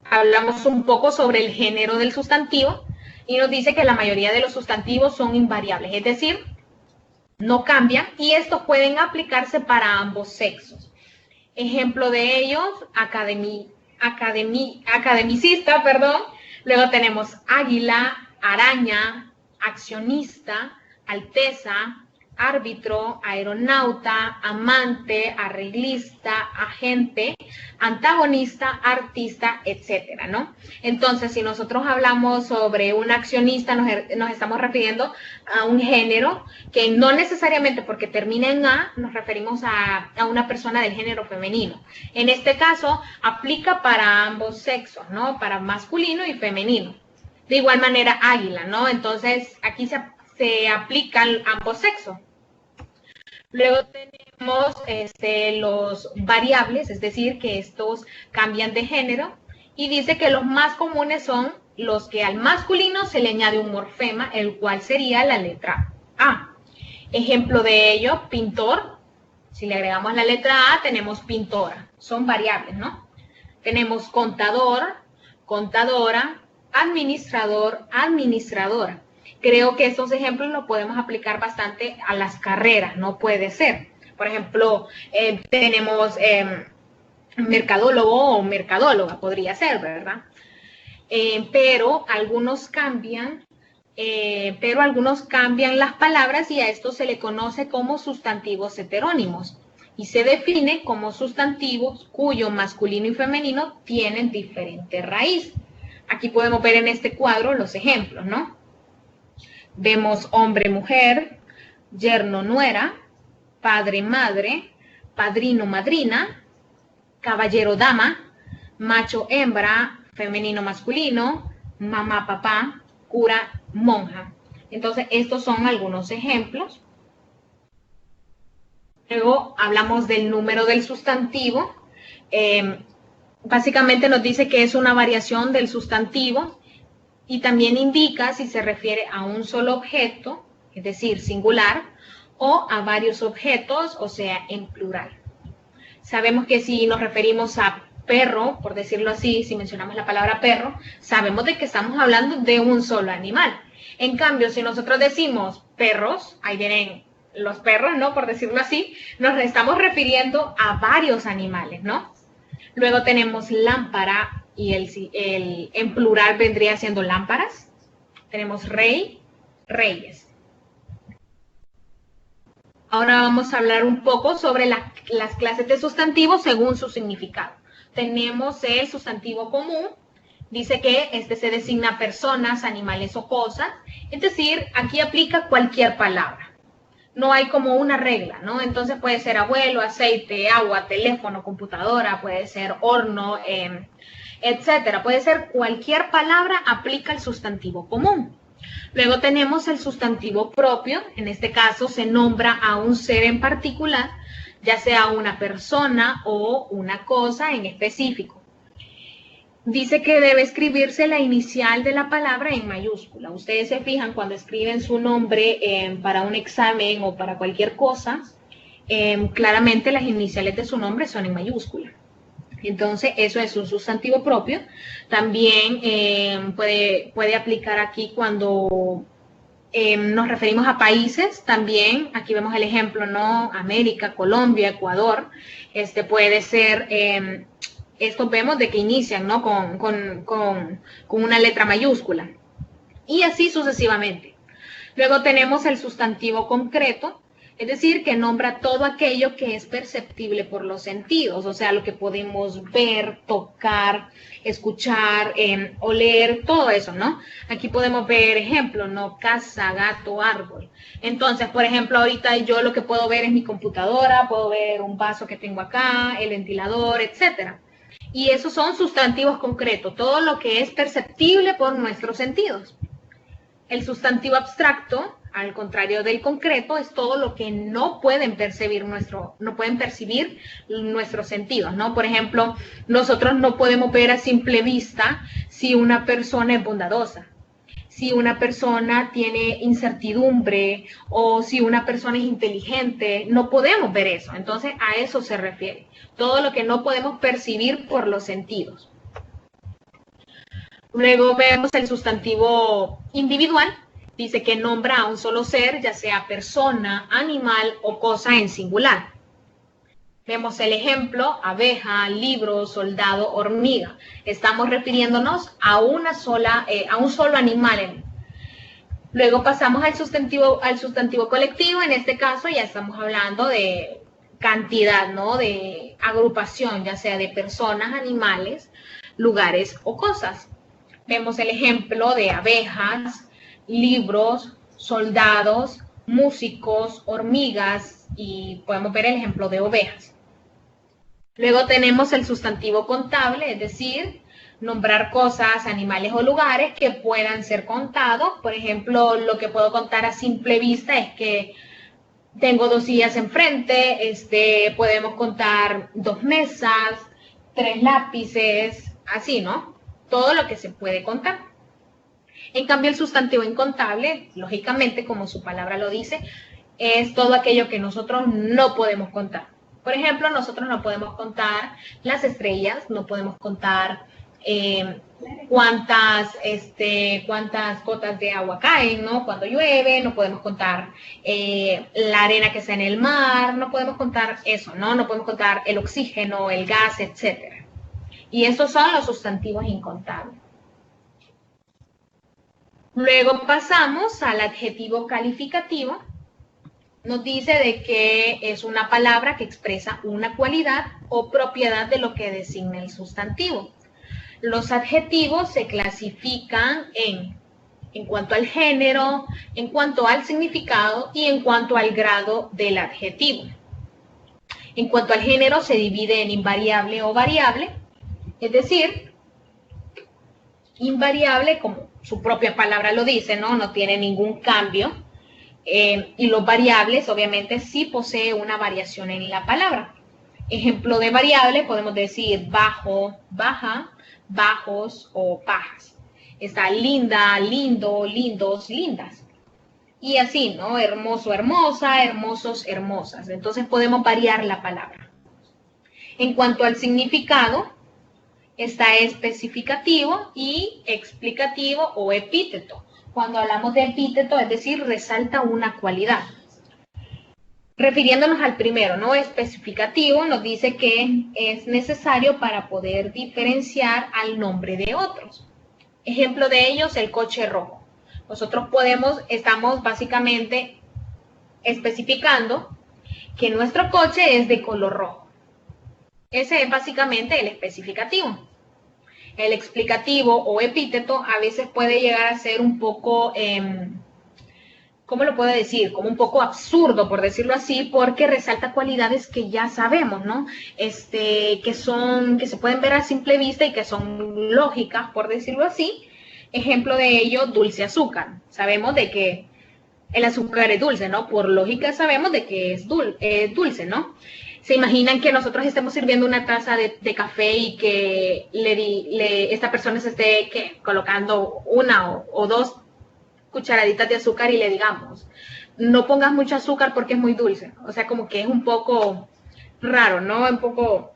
Hablamos un poco sobre el género del sustantivo y nos dice que la mayoría de los sustantivos son invariables, es decir, no cambian y estos pueden aplicarse para ambos sexos. Ejemplo de ellos, academicista, luego tenemos águila, araña, accionista, alteza, árbitro, aeronauta, amante, arreglista, agente, antagonista, artista, etcétera, ¿no? Entonces, si nosotros hablamos sobre un accionista, nos estamos refiriendo a un género que no necesariamente porque termina en A, nos referimos a una persona del género femenino. En este caso, aplica para ambos sexos, ¿no? Para masculino y femenino. De igual manera, águila, ¿no? Entonces, aquí se aplican ambos sexos. Luego tenemos los variables, es decir, que estos cambian de género, y dice que los más comunes son los que al masculino se le añade un morfema, el cual sería la letra A. Ejemplo de ello, pintor. Si le agregamos la letra A, tenemos pintora. Son variables, ¿no? Tenemos contador, contadora, administrador, administradora. Creo que estos ejemplos los podemos aplicar bastante a las carreras, no puede ser. Por ejemplo, tenemos mercadólogo o mercadóloga, podría ser, ¿verdad? Pero algunos cambian las palabras y a esto se le conoce como sustantivos heterónimos y se define como sustantivos cuyo masculino y femenino tienen diferente raíz. Aquí podemos ver en este cuadro los ejemplos, ¿no? Vemos hombre-mujer, yerno-nuera, padre-madre, padrino-madrina, caballero-dama, macho-hembra, femenino-masculino, mamá-papá, cura-monja. Entonces, estos son algunos ejemplos. Luego hablamos del número del sustantivo. Básicamente nos dice que es una variación del sustantivo y también indica si se refiere a un solo objeto, es decir, singular, o a varios objetos, o sea, en plural. Sabemos que si nos referimos a perro, por decirlo así, si mencionamos la palabra perro, sabemos de que estamos hablando de un solo animal. En cambio, si nosotros decimos perros, ahí vienen los perros, ¿no? Por decirlo así, nos estamos refiriendo a varios animales, ¿no? Luego tenemos lámpara, y en plural vendría siendo lámparas. Tenemos rey, reyes. Ahora vamos a hablar un poco sobre las clases de sustantivos según su significado. Tenemos el sustantivo común, Dice que se designa a personas, animales o cosas. Es decir, aquí aplica cualquier palabra. No hay como una regla, ¿no? Entonces puede ser abuelo, aceite, agua, teléfono, computadora, puede ser horno, etcétera. Puede ser cualquier palabra, aplica el sustantivo común. Luego tenemos el sustantivo propio. En este caso se nombra a un ser en particular, ya sea una persona o una cosa en específico. Dice que debe escribirse la inicial de la palabra en mayúscula. Ustedes se fijan cuando escriben su nombre para un examen o para cualquier cosa, claramente las iniciales de su nombre son en mayúscula. Entonces, eso es un sustantivo propio. También puede aplicar aquí cuando nos referimos a países. También, aquí vemos el ejemplo, ¿no? América, Colombia, Ecuador. Puede ser... estos vemos de que inician, ¿no? con una letra mayúscula. Y así sucesivamente. Luego tenemos el sustantivo concreto, es decir, que nombra todo aquello que es perceptible por los sentidos, o sea, lo que podemos ver, tocar, escuchar, oler, todo eso, ¿no? Aquí podemos ver ejemplos, ¿no? Casa, gato, árbol. Entonces, por ejemplo, ahorita yo lo que puedo ver es mi computadora, puedo ver un vaso que tengo acá, el ventilador, etcétera. Y esos son sustantivos concretos, todo lo que es perceptible por nuestros sentidos. El sustantivo abstracto, al contrario del concreto, es todo lo que no pueden percibir nuestros sentidos, ¿no? Por ejemplo, nosotros no podemos ver a simple vista si una persona es bondadosa, si una persona tiene incertidumbre o si una persona es inteligente, no podemos ver eso. Entonces, a eso se refiere. Todo lo que no podemos percibir por los sentidos. Luego vemos el sustantivo individual. Dice que nombra a un solo ser, ya sea persona, animal o cosa en singular. Vemos el ejemplo, abeja, libro, soldado, hormiga. Estamos refiriéndonos a un solo animal. Luego pasamos al sustantivo colectivo. En este caso ya estamos hablando de cantidad, ¿no? De agrupación, ya sea de personas, animales, lugares o cosas. Vemos el ejemplo de abejas, libros, soldados, músicos, hormigas y podemos ver el ejemplo de ovejas. Luego tenemos el sustantivo contable, es decir, nombrar cosas, animales o lugares que puedan ser contados. Por ejemplo, lo que puedo contar a simple vista es que tengo 2 sillas enfrente, podemos contar 2 mesas, 3 lápices, así, ¿no? Todo lo que se puede contar. En cambio, el sustantivo incontable, lógicamente, como su palabra lo dice, es todo aquello que nosotros no podemos contar. Por ejemplo, nosotros no podemos contar las estrellas, no podemos contar cuántas gotas de agua caen, ¿no? Cuando llueve, no podemos contar la arena que está en el mar, no podemos contar eso, ¿no? No podemos contar el oxígeno, el gas, etc. Y esos son los sustantivos incontables. Luego pasamos al adjetivo calificativo. Nos dice de que es una palabra que expresa una cualidad o propiedad de lo que designa el sustantivo. Los adjetivos se clasifican en cuanto al género, en cuanto al significado y en cuanto al grado del adjetivo. En cuanto al género, se divide en invariable o variable, es decir, invariable, como su propia palabra lo dice, no tiene ningún cambio. Y los variables, obviamente, sí posee una variación en la palabra. Ejemplo de variable, podemos decir bajo, baja, bajos o bajas. Está linda, lindo, lindos, lindas. Y así, ¿no? Hermoso, hermosa, hermosos, hermosas. Entonces podemos variar la palabra. En cuanto al significado, está especificativo y explicativo o epíteto. Cuando hablamos de epíteto, es decir, resalta una cualidad. Refiriéndonos al primero, ¿no? Especificativo, nos dice que es necesario para poder diferenciar al nombre de otros. Ejemplo de ellos, el coche rojo. Nosotros estamos básicamente especificando que nuestro coche es de color rojo. Ese es básicamente el especificativo. El explicativo o epíteto a veces puede llegar a ser un poco, ¿cómo lo puedo decir? Como un poco absurdo, por decirlo así, porque resalta cualidades que ya sabemos, ¿no? Que se pueden ver a simple vista y que son lógicas, por decirlo así. Ejemplo de ello, dulce azúcar. Sabemos de que el azúcar es dulce, ¿no? Por lógica sabemos de que es dulce, ¿no? Se imaginan que nosotros estemos sirviendo una taza de café y que esta persona se esté colocando una o dos cucharaditas de azúcar y le digamos, no pongas mucho azúcar porque es muy dulce. O sea, como que es un poco raro, ¿no? Un poco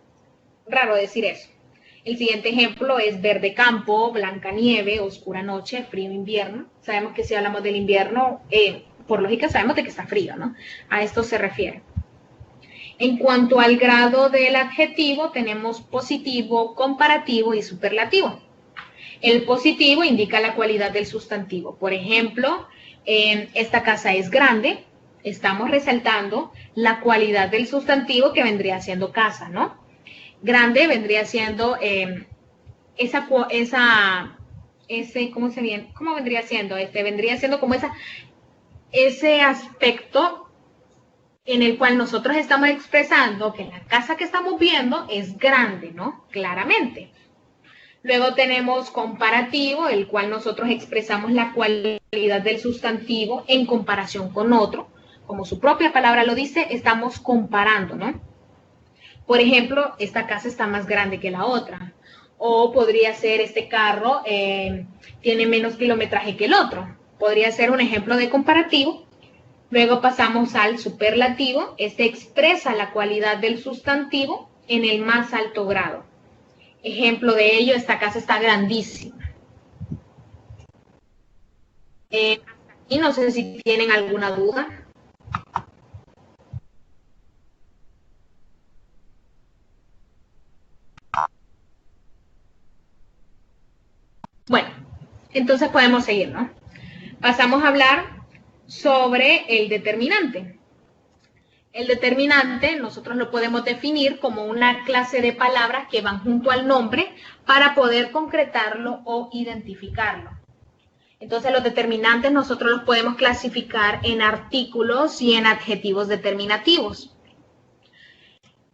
raro decir eso. El siguiente ejemplo es verde campo, blanca nieve, oscura noche, frío invierno. Sabemos que si hablamos del invierno, por lógica sabemos de que está frío, ¿no? A esto se refiere. En cuanto al grado del adjetivo, tenemos positivo, comparativo y superlativo. El positivo indica la cualidad del sustantivo. Por ejemplo, esta casa es grande. Estamos resaltando la cualidad del sustantivo que vendría siendo casa, ¿no? Grande vendría siendo ¿cómo vendría siendo? Vendría siendo como ese aspecto en el cual nosotros estamos expresando que la casa que estamos viendo es grande, ¿no? Claramente. Luego tenemos comparativo, el cual nosotros expresamos la cualidad del sustantivo en comparación con otro. Como su propia palabra lo dice, estamos comparando, ¿no? Por ejemplo, esta casa está más grande que la otra. O podría ser este carro tiene menos kilometraje que el otro. Podría ser un ejemplo de comparativo. Luego pasamos al superlativo. Este expresa la cualidad del sustantivo en el más alto grado. Ejemplo de ello, esta casa está grandísima. Y no sé si tienen alguna duda. Bueno, entonces podemos seguir, ¿no? Pasamos a hablar sobre el determinante. El determinante nosotros lo podemos definir como una clase de palabras que van junto al nombre para poder concretarlo o identificarlo. Entonces los determinantes nosotros los podemos clasificar en artículos y en adjetivos determinativos.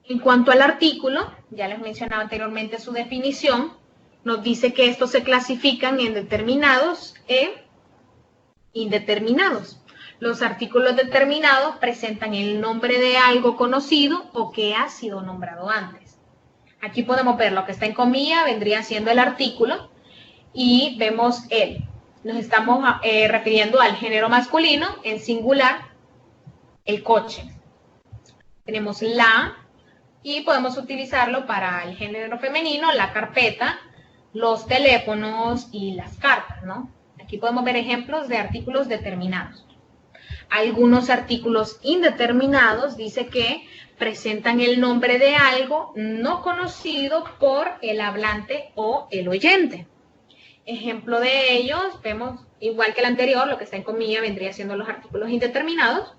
En cuanto al artículo, ya les mencionaba anteriormente su definición, nos dice que estos se clasifican en determinados e indeterminados. Los artículos determinados presentan el nombre de algo conocido o que ha sido nombrado antes. Aquí podemos ver lo que está en comilla, vendría siendo el artículo, y vemos el. Nos estamos refiriendo al género masculino, en singular, el coche. Tenemos la, y podemos utilizarlo para el género femenino, la carpeta, los teléfonos y las cartas, ¿no? Aquí podemos ver ejemplos de artículos determinados. Algunos artículos indeterminados dice que presentan el nombre de algo no conocido por el hablante o el oyente. Ejemplo de ellos, vemos igual que el anterior, lo que está en comilla vendría siendo los artículos indeterminados.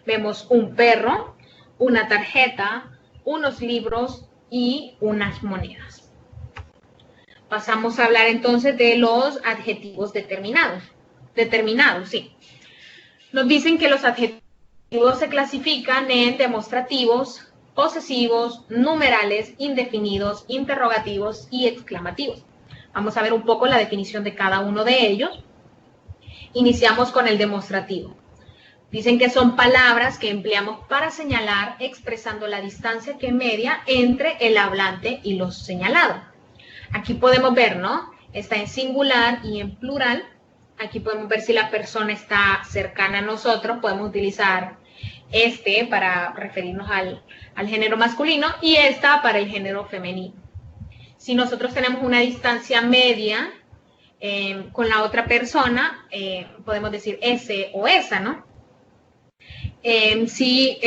Vemos un perro, una tarjeta, unos libros y unas monedas. Pasamos a hablar entonces de los adjetivos determinados. Sí. Nos dicen que los adjetivos se clasifican en demostrativos, posesivos, numerales, indefinidos, interrogativos y exclamativos. Vamos a ver un poco la definición de cada uno de ellos. Iniciamos con el demostrativo. Dicen que son palabras que empleamos para señalar, expresando la distancia que media entre el hablante y lo señalado. Aquí podemos ver, ¿no? Está en singular y en plural. Aquí podemos ver si la persona está cercana a nosotros. Podemos utilizar este para referirnos al género masculino y esta para el género femenino. Si nosotros tenemos una distancia media con la otra persona, podemos decir ese o esa, ¿no? Si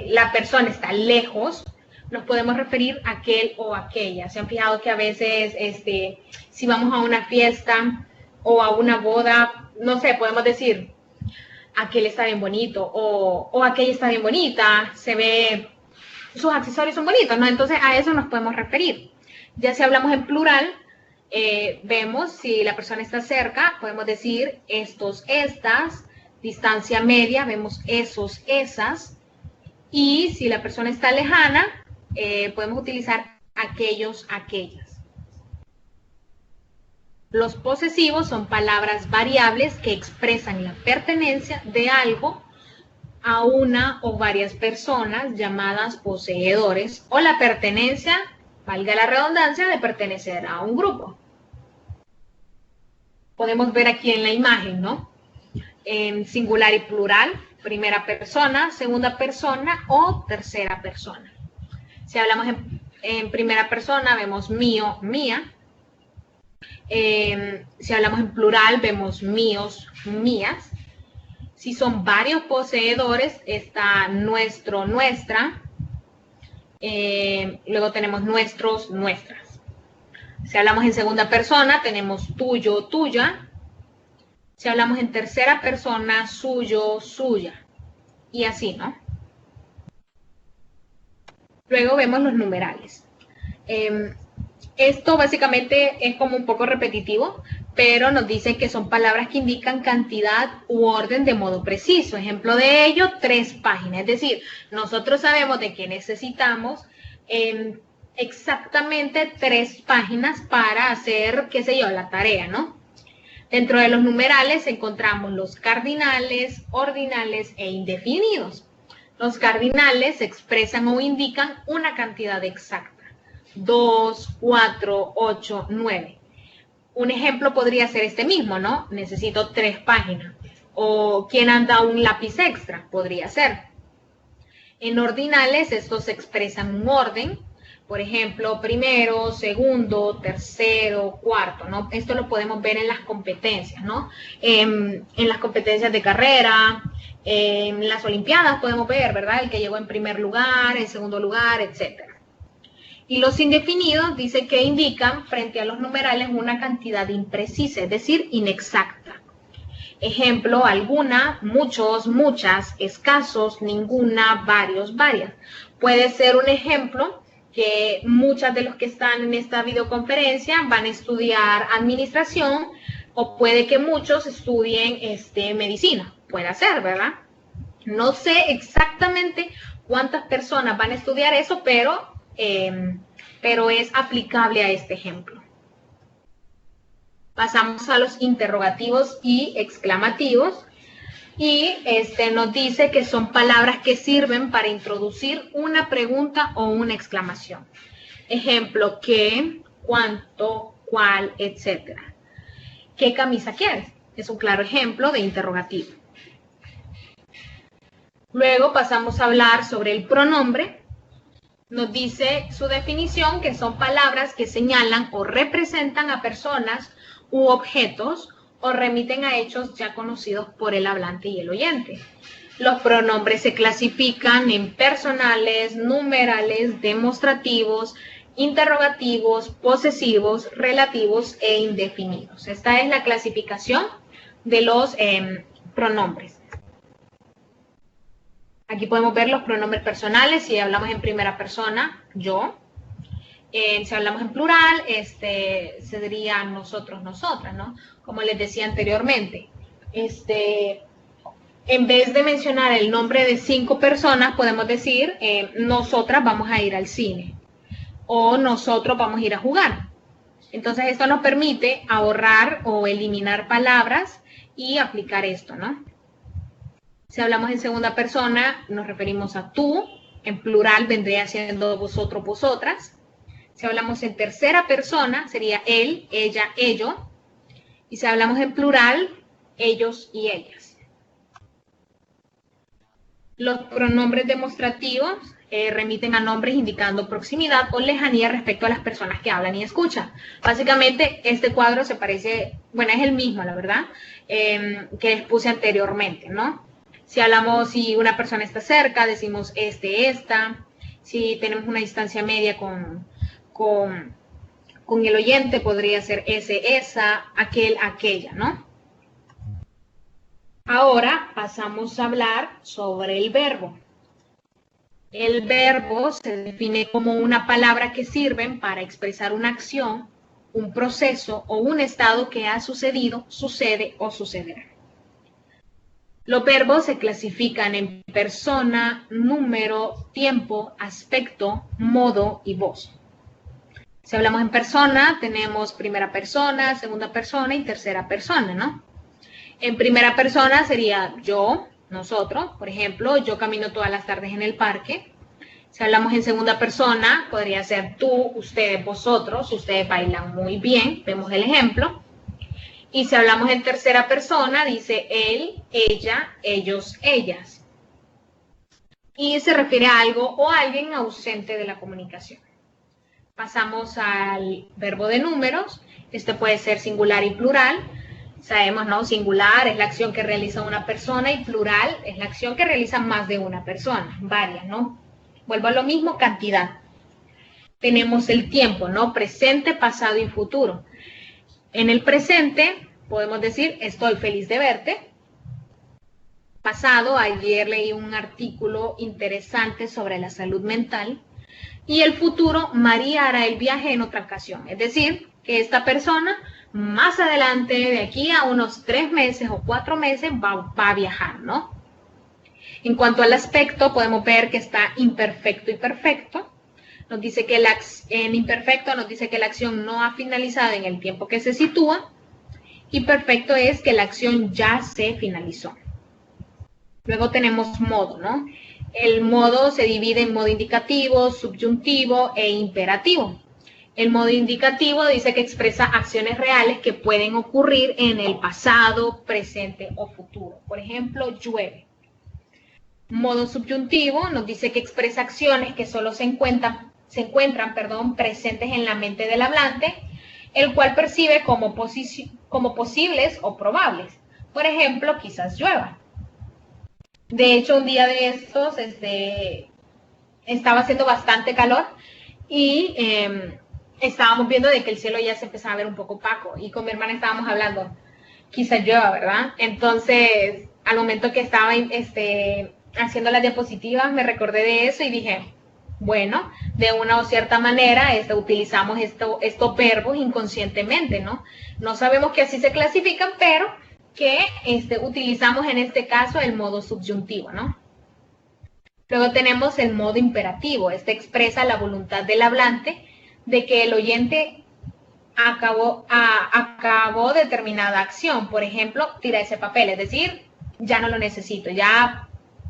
la persona está lejos, nos podemos referir a aquel o aquella. Se han fijado que a veces, si vamos a una fiesta o a una boda, no sé, podemos decir, aquel está bien bonito o aquella está bien bonita, se ve, sus accesorios son bonitos, ¿no? Entonces a eso nos podemos referir. Ya si hablamos en plural, Vemos si la persona está cerca, podemos decir estos, estas, distancia media, vemos esos, esas, y si la persona está lejana, podemos utilizar aquellos, aquellas. Los posesivos son palabras variables que expresan la pertenencia de algo a una o varias personas llamadas poseedores, o la pertenencia, valga la redundancia, de pertenecer a un grupo. Podemos ver aquí en la imagen, ¿no? En singular y plural, primera persona, segunda persona o tercera persona. Si hablamos en primera persona, vemos mío, mía. Si hablamos en plural, vemos míos, mías. Si son varios poseedores, está nuestro, nuestra. Luego tenemos nuestros, nuestras. Si hablamos en segunda persona, tenemos tuyo, tuya. Si hablamos en tercera persona, suyo, suya. Y así, ¿no? Luego vemos los numerales. Esto básicamente es como un poco repetitivo, pero nos dice que son palabras que indican cantidad u orden de modo preciso. Ejemplo de ello, 3 páginas. Es decir, nosotros sabemos de que necesitamos exactamente 3 páginas para hacer, qué sé yo, la tarea, ¿no? Dentro de los numerales encontramos los cardinales, ordinales e indefinidos. Los cardinales expresan o indican una cantidad exacta. 2, 4, 8, 9. Un ejemplo podría ser este mismo, ¿no? Necesito 3 páginas. O ¿quién anda un lápiz extra? Podría ser. En ordinales, estos expresan un orden. Por ejemplo, primero, segundo, tercero, cuarto, ¿no? Esto lo podemos ver en las competencias, ¿no? En las competencias de carrera, en las olimpiadas podemos ver, ¿verdad? El que llegó en primer lugar, en segundo lugar, etcétera. Y los indefinidos dice que indican frente a los numerales una cantidad imprecisa, es decir, inexacta. Ejemplo, alguna, muchos, muchas, escasos, ninguna, varios, varias. Puede ser un ejemplo que muchas de los que están en esta videoconferencia van a estudiar administración, o puede que muchos estudien medicina. Puede ser, ¿verdad? No sé exactamente cuántas personas van a estudiar eso, pero es aplicable a este ejemplo. Pasamos a los interrogativos y exclamativos. Y nos dice que son palabras que sirven para introducir una pregunta o una exclamación. Ejemplo, ¿qué? ¿Cuánto? ¿Cuál? Etcétera. ¿Qué camisa quieres? Es un claro ejemplo de interrogativo. Luego pasamos a hablar sobre el pronombre. Nos dice su definición, que son palabras que señalan o representan a personas u objetos o remiten a hechos ya conocidos por el hablante y el oyente. Los pronombres se clasifican en personales, numerales, demostrativos, interrogativos, posesivos, relativos e indefinidos. Esta es la clasificación de los pronombres. Aquí podemos ver los pronombres personales. Si hablamos en primera persona, yo. Si hablamos en plural, sería nosotros, nosotras, ¿no? Como les decía anteriormente. En vez de mencionar el nombre de 5 personas, podemos decir, nosotras vamos a ir al cine. O nosotros vamos a ir a jugar. Entonces, esto nos permite ahorrar o eliminar palabras y aplicar esto, ¿no? Si hablamos en segunda persona, nos referimos a tú. En plural vendría siendo vosotros, vosotras. Si hablamos en tercera persona, sería él, ella, ello. Y si hablamos en plural, ellos y ellas. Los pronombres demostrativos remiten a nombres indicando proximidad o lejanía respecto a las personas que hablan y escuchan. Básicamente, este cuadro se parece, bueno, es el mismo, la verdad, que les puse anteriormente, ¿no? Si hablamos, si una persona está cerca, decimos esta. Si tenemos una distancia media con el oyente, podría ser ese, esa, aquel, aquella, ¿no? Ahora pasamos a hablar sobre el verbo. El verbo se define como una palabra que sirve para expresar una acción un proceso o un estado que ha sucedido, sucede o sucederá. Los verbos se clasifican en persona, número, tiempo, aspecto, modo y voz. Si hablamos en persona, tenemos primera persona, segunda persona y tercera persona, ¿no? En primera persona sería yo, nosotros, por ejemplo, yo camino todas las tardes en el parque. Si hablamos en segunda persona, podría ser tú, ustedes, vosotros, ustedes bailan muy bien, vemos el ejemplo. Y si hablamos en tercera persona, dice él, ella, ellos, ellas. Y se refiere a algo o a alguien ausente de la comunicación. Pasamos al verbo de números. Este puede ser singular y plural. Sabemos, ¿no? Singular es la acción que realiza una persona y plural es la acción que realiza más de una persona, varias, ¿no? Vuelvo a lo mismo, cantidad. Tenemos el tiempo, ¿no? Presente, pasado y futuro. En el presente podemos decir, estoy feliz de verte. Pasado, ayer leí un artículo interesante sobre la salud mental. Y el futuro, María hará el viaje en otra ocasión. Es decir, que esta persona más adelante, de aquí a unos 3 meses o 4 meses, va a viajar, ¿no? En cuanto al aspecto, podemos ver que está imperfecto y perfecto. Nos dice que en imperfecto nos dice que la acción no ha finalizado en el tiempo que se sitúa. Y perfecto es que la acción ya se finalizó. Luego tenemos modo, ¿no? El modo se divide en modo indicativo, subyuntivo e imperativo. El modo indicativo dice que expresa acciones reales que pueden ocurrir en el pasado, presente o futuro. Por ejemplo, llueve. Modo subyuntivo nos dice que expresa acciones que solo se encuentran presentes en la mente del hablante, el cual percibe como posibles o probables. Por ejemplo, quizás llueva. De hecho, un día de estos estaba haciendo bastante calor y estábamos viendo de que el cielo ya se empezaba a ver un poco opaco y con mi hermana estábamos hablando, quizás llueva, ¿verdad? Entonces, al momento que estaba haciendo las diapositivas, me recordé de eso y dije, bueno, de una o cierta manera utilizamos estos verbos inconscientemente, ¿no? No sabemos que así se clasifican, pero que utilizamos en este caso el modo subyuntivo, ¿no? Luego tenemos el modo imperativo. Este expresa la voluntad del hablante de que el oyente acabó determinada acción. Por ejemplo, tira ese papel, es decir, ya no lo necesito, ya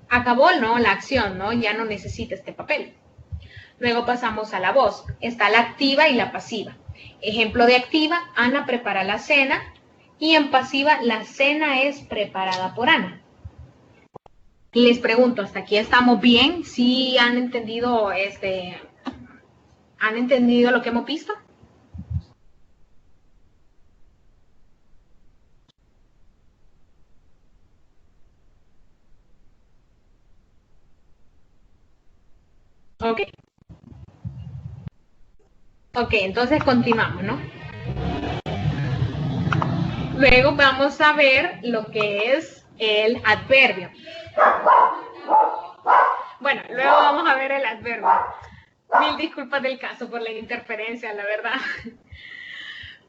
acabó, ¿no? La acción, ¿no? Ya no necesita este papel. Luego pasamos a la voz. Está la activa y la pasiva. Ejemplo de activa, Ana prepara la cena. Y en pasiva, la cena es preparada por Ana. Les pregunto, ¿hasta aquí estamos bien? ¿Sí han entendido lo que hemos visto? Ok. Ok, entonces continuamos, ¿no? Luego vamos a ver lo que es el adverbio. Bueno, luego vamos a ver el adverbio. Mil disculpas del caso por la interferencia, la verdad.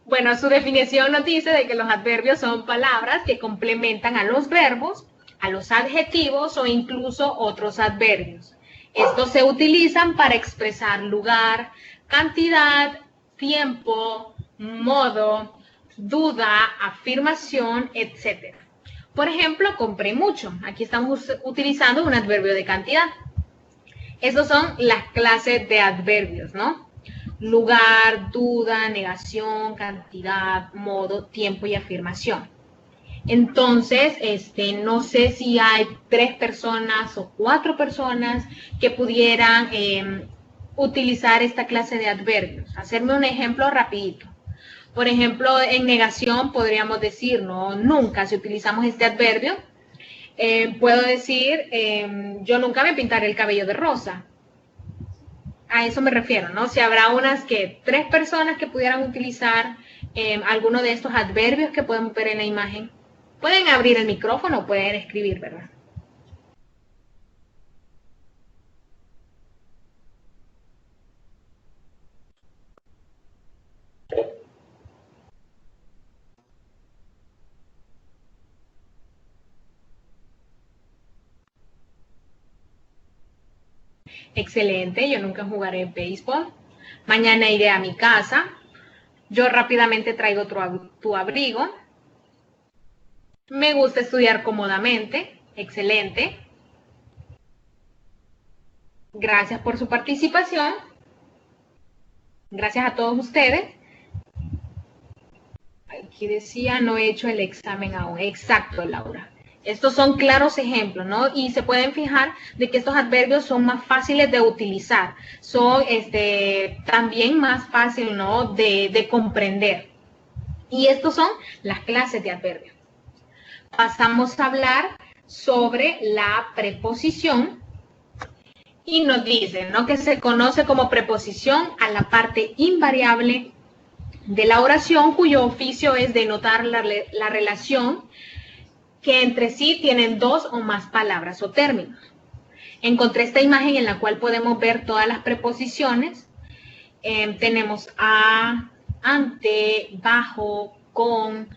Bueno, su definición nos dice de que los adverbios son palabras que complementan a los verbos, a los adjetivos o incluso otros adverbios. Estos se utilizan para expresar lugar, cantidad, tiempo, modo, duda, afirmación, etc. Por ejemplo, compré mucho. Aquí estamos utilizando un adverbio de cantidad. Esas son las clases de adverbios, ¿no? Lugar, duda, negación, cantidad, modo, tiempo y afirmación. Entonces, no sé si hay 3 personas o 4 personas que pudieran utilizar esta clase de adverbios. Hacerme un ejemplo rapidito. Por ejemplo, en negación podríamos decir, no, nunca, si utilizamos este adverbio, puedo decir, yo nunca me pintaré el cabello de rosa. A eso me refiero, ¿no? Si habrá 3 personas que pudieran utilizar alguno de estos adverbios que podemos ver en la imagen. Pueden abrir el micrófono o pueden escribir, ¿verdad? Excelente, yo nunca jugaré béisbol. Mañana iré a mi casa. Yo rápidamente traigo tu abrigo. Me gusta estudiar cómodamente. Excelente. Gracias por su participación. Gracias a todos ustedes. Aquí decía, no he hecho el examen aún. Exacto, Laura. Estos son claros ejemplos, ¿no? Y se pueden fijar de que estos adverbios son más fáciles de utilizar. Son también más fáciles, ¿no? De comprender. Y estos son las clases de adverbios. Pasamos a hablar sobre la preposición. Y nos dice, ¿no? Que se conoce como preposición a la parte invariable de la oración cuyo oficio es denotar la relación que entre sí tienen dos o más palabras o términos. Encontré esta imagen en la cual podemos ver todas las preposiciones. Tenemos a, ante, bajo, con,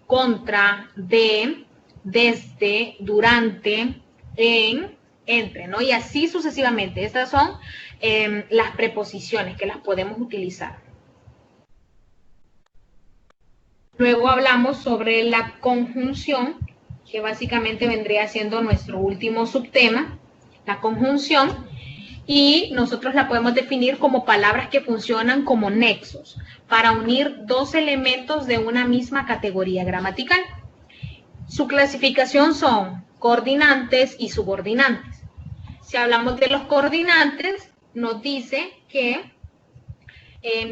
contra, de, desde, durante, en, entre, ¿no? Y así sucesivamente. Estas son las preposiciones que las podemos utilizar. Luego hablamos sobre la conjunción, que básicamente vendría siendo nuestro último subtema, la conjunción, y nosotros la podemos definir como palabras que funcionan como nexos para unir dos elementos de una misma categoría gramatical. Su clasificación son coordinantes y subordinantes. Si hablamos de los coordinantes, nos dice que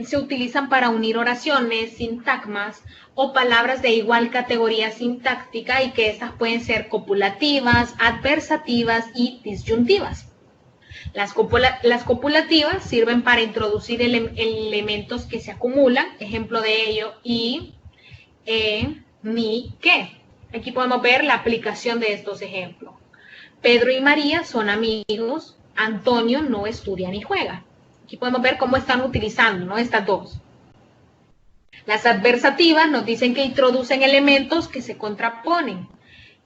se utilizan para unir oraciones, sintagmas o palabras de igual categoría sintáctica y que estas pueden ser copulativas, adversativas y disyuntivas. Las copulativas sirven para introducir elementos que se acumulan, ejemplo de ello, y, mi, que. Aquí podemos ver la aplicación de estos ejemplos. Pedro y María son amigos, Antonio no estudia ni juega. Aquí podemos ver cómo están utilizando, ¿no? Estas dos. Las adversativas nos dicen que introducen elementos que se contraponen.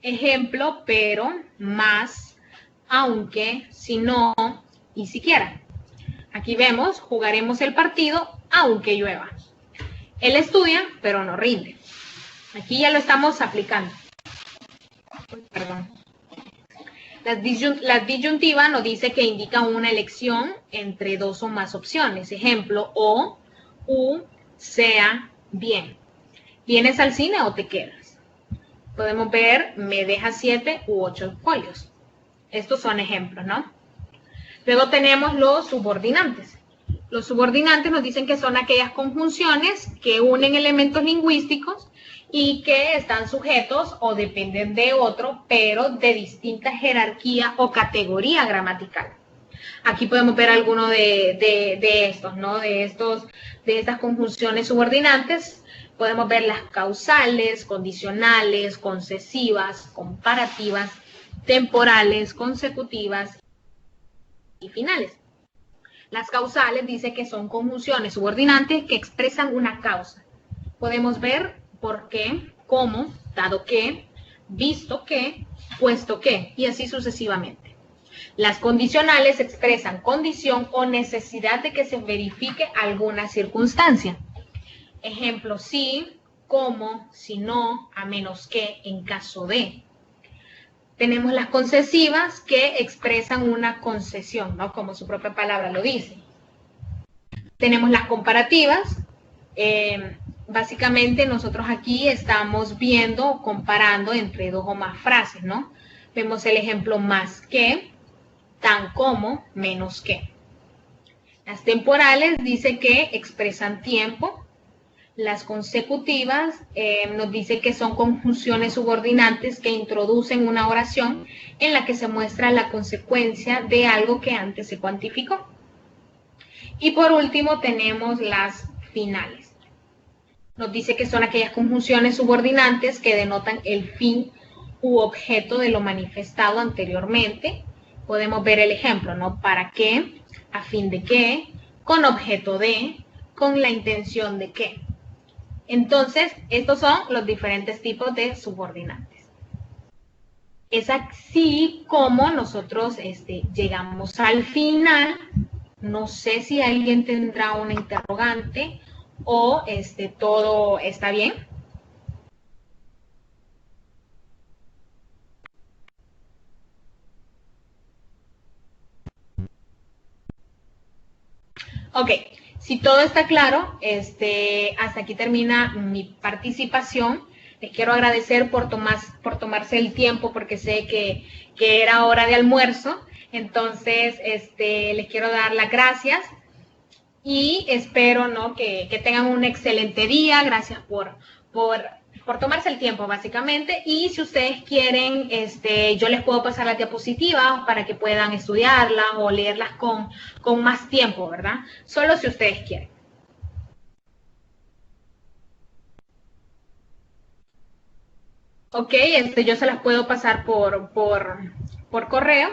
Ejemplo, pero, más, aunque, si no y siquiera. Aquí vemos, jugaremos el partido aunque llueva. Él estudia, pero no rinde. Aquí ya lo estamos aplicando. Perdón. La disyuntiva nos dice que indica una elección entre dos o más opciones. Ejemplo, o, u, sea, bien. ¿Vienes al cine o te quedas? Podemos ver, me dejas 7 u 8 folios. Estos son ejemplos, ¿no? Luego tenemos los subordinantes. Los subordinantes nos dicen que son aquellas conjunciones que unen elementos lingüísticos y que están sujetos o dependen de otro, pero de distinta jerarquía o categoría gramatical. Aquí podemos ver algunos de estos, ¿no? De estas conjunciones subordinantes. Podemos ver las causales, condicionales, concesivas, comparativas, temporales, consecutivas y finales. Las causales dice que son conjunciones subordinantes que expresan una causa. Podemos ver por qué, cómo, dado que, visto que, puesto que, y así sucesivamente. Las condicionales expresan condición o necesidad de que se verifique alguna circunstancia. Ejemplo, si, cómo, si no, a menos que, en caso de. Tenemos las concesivas que expresan una concesión, ¿no? Como su propia palabra lo dice. Tenemos las comparativas. Básicamente nosotros aquí estamos viendo, comparando entre dos o más frases, ¿no? Vemos el ejemplo más que, tan como, menos que. Las temporales dice que expresan tiempo. Las consecutivas nos dice que son conjunciones subordinantes que introducen una oración en la que se muestra la consecuencia de algo que antes se cuantificó. Y por último tenemos las finales. Nos dice que son aquellas conjunciones subordinantes que denotan el fin u objeto de lo manifestado anteriormente. Podemos ver el ejemplo, ¿no? ¿Para qué? A fin de qué, con objeto de, con la intención de qué. Entonces, estos son los diferentes tipos de subordinantes. Es así como nosotros llegamos al final. No sé si alguien tendrá una interrogante o todo está bien. Ok, si todo está claro, hasta aquí termina mi participación. Les quiero agradecer por tomarse el tiempo porque sé que era hora de almuerzo. Entonces, les quiero dar las gracias y espero, ¿no?, que tengan un excelente día. Gracias por tomarse el tiempo, básicamente. Y si ustedes quieren, yo les puedo pasar las diapositivas para que puedan estudiarlas o leerlas con más tiempo, ¿verdad? Solo si ustedes quieren. Ok, yo se las puedo pasar por correo.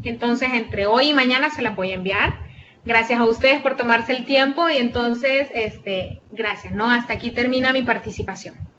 Entonces, entre hoy y mañana se las voy a enviar. Gracias a ustedes por tomarse el tiempo y entonces, gracias, ¿no? Hasta aquí termina mi participación.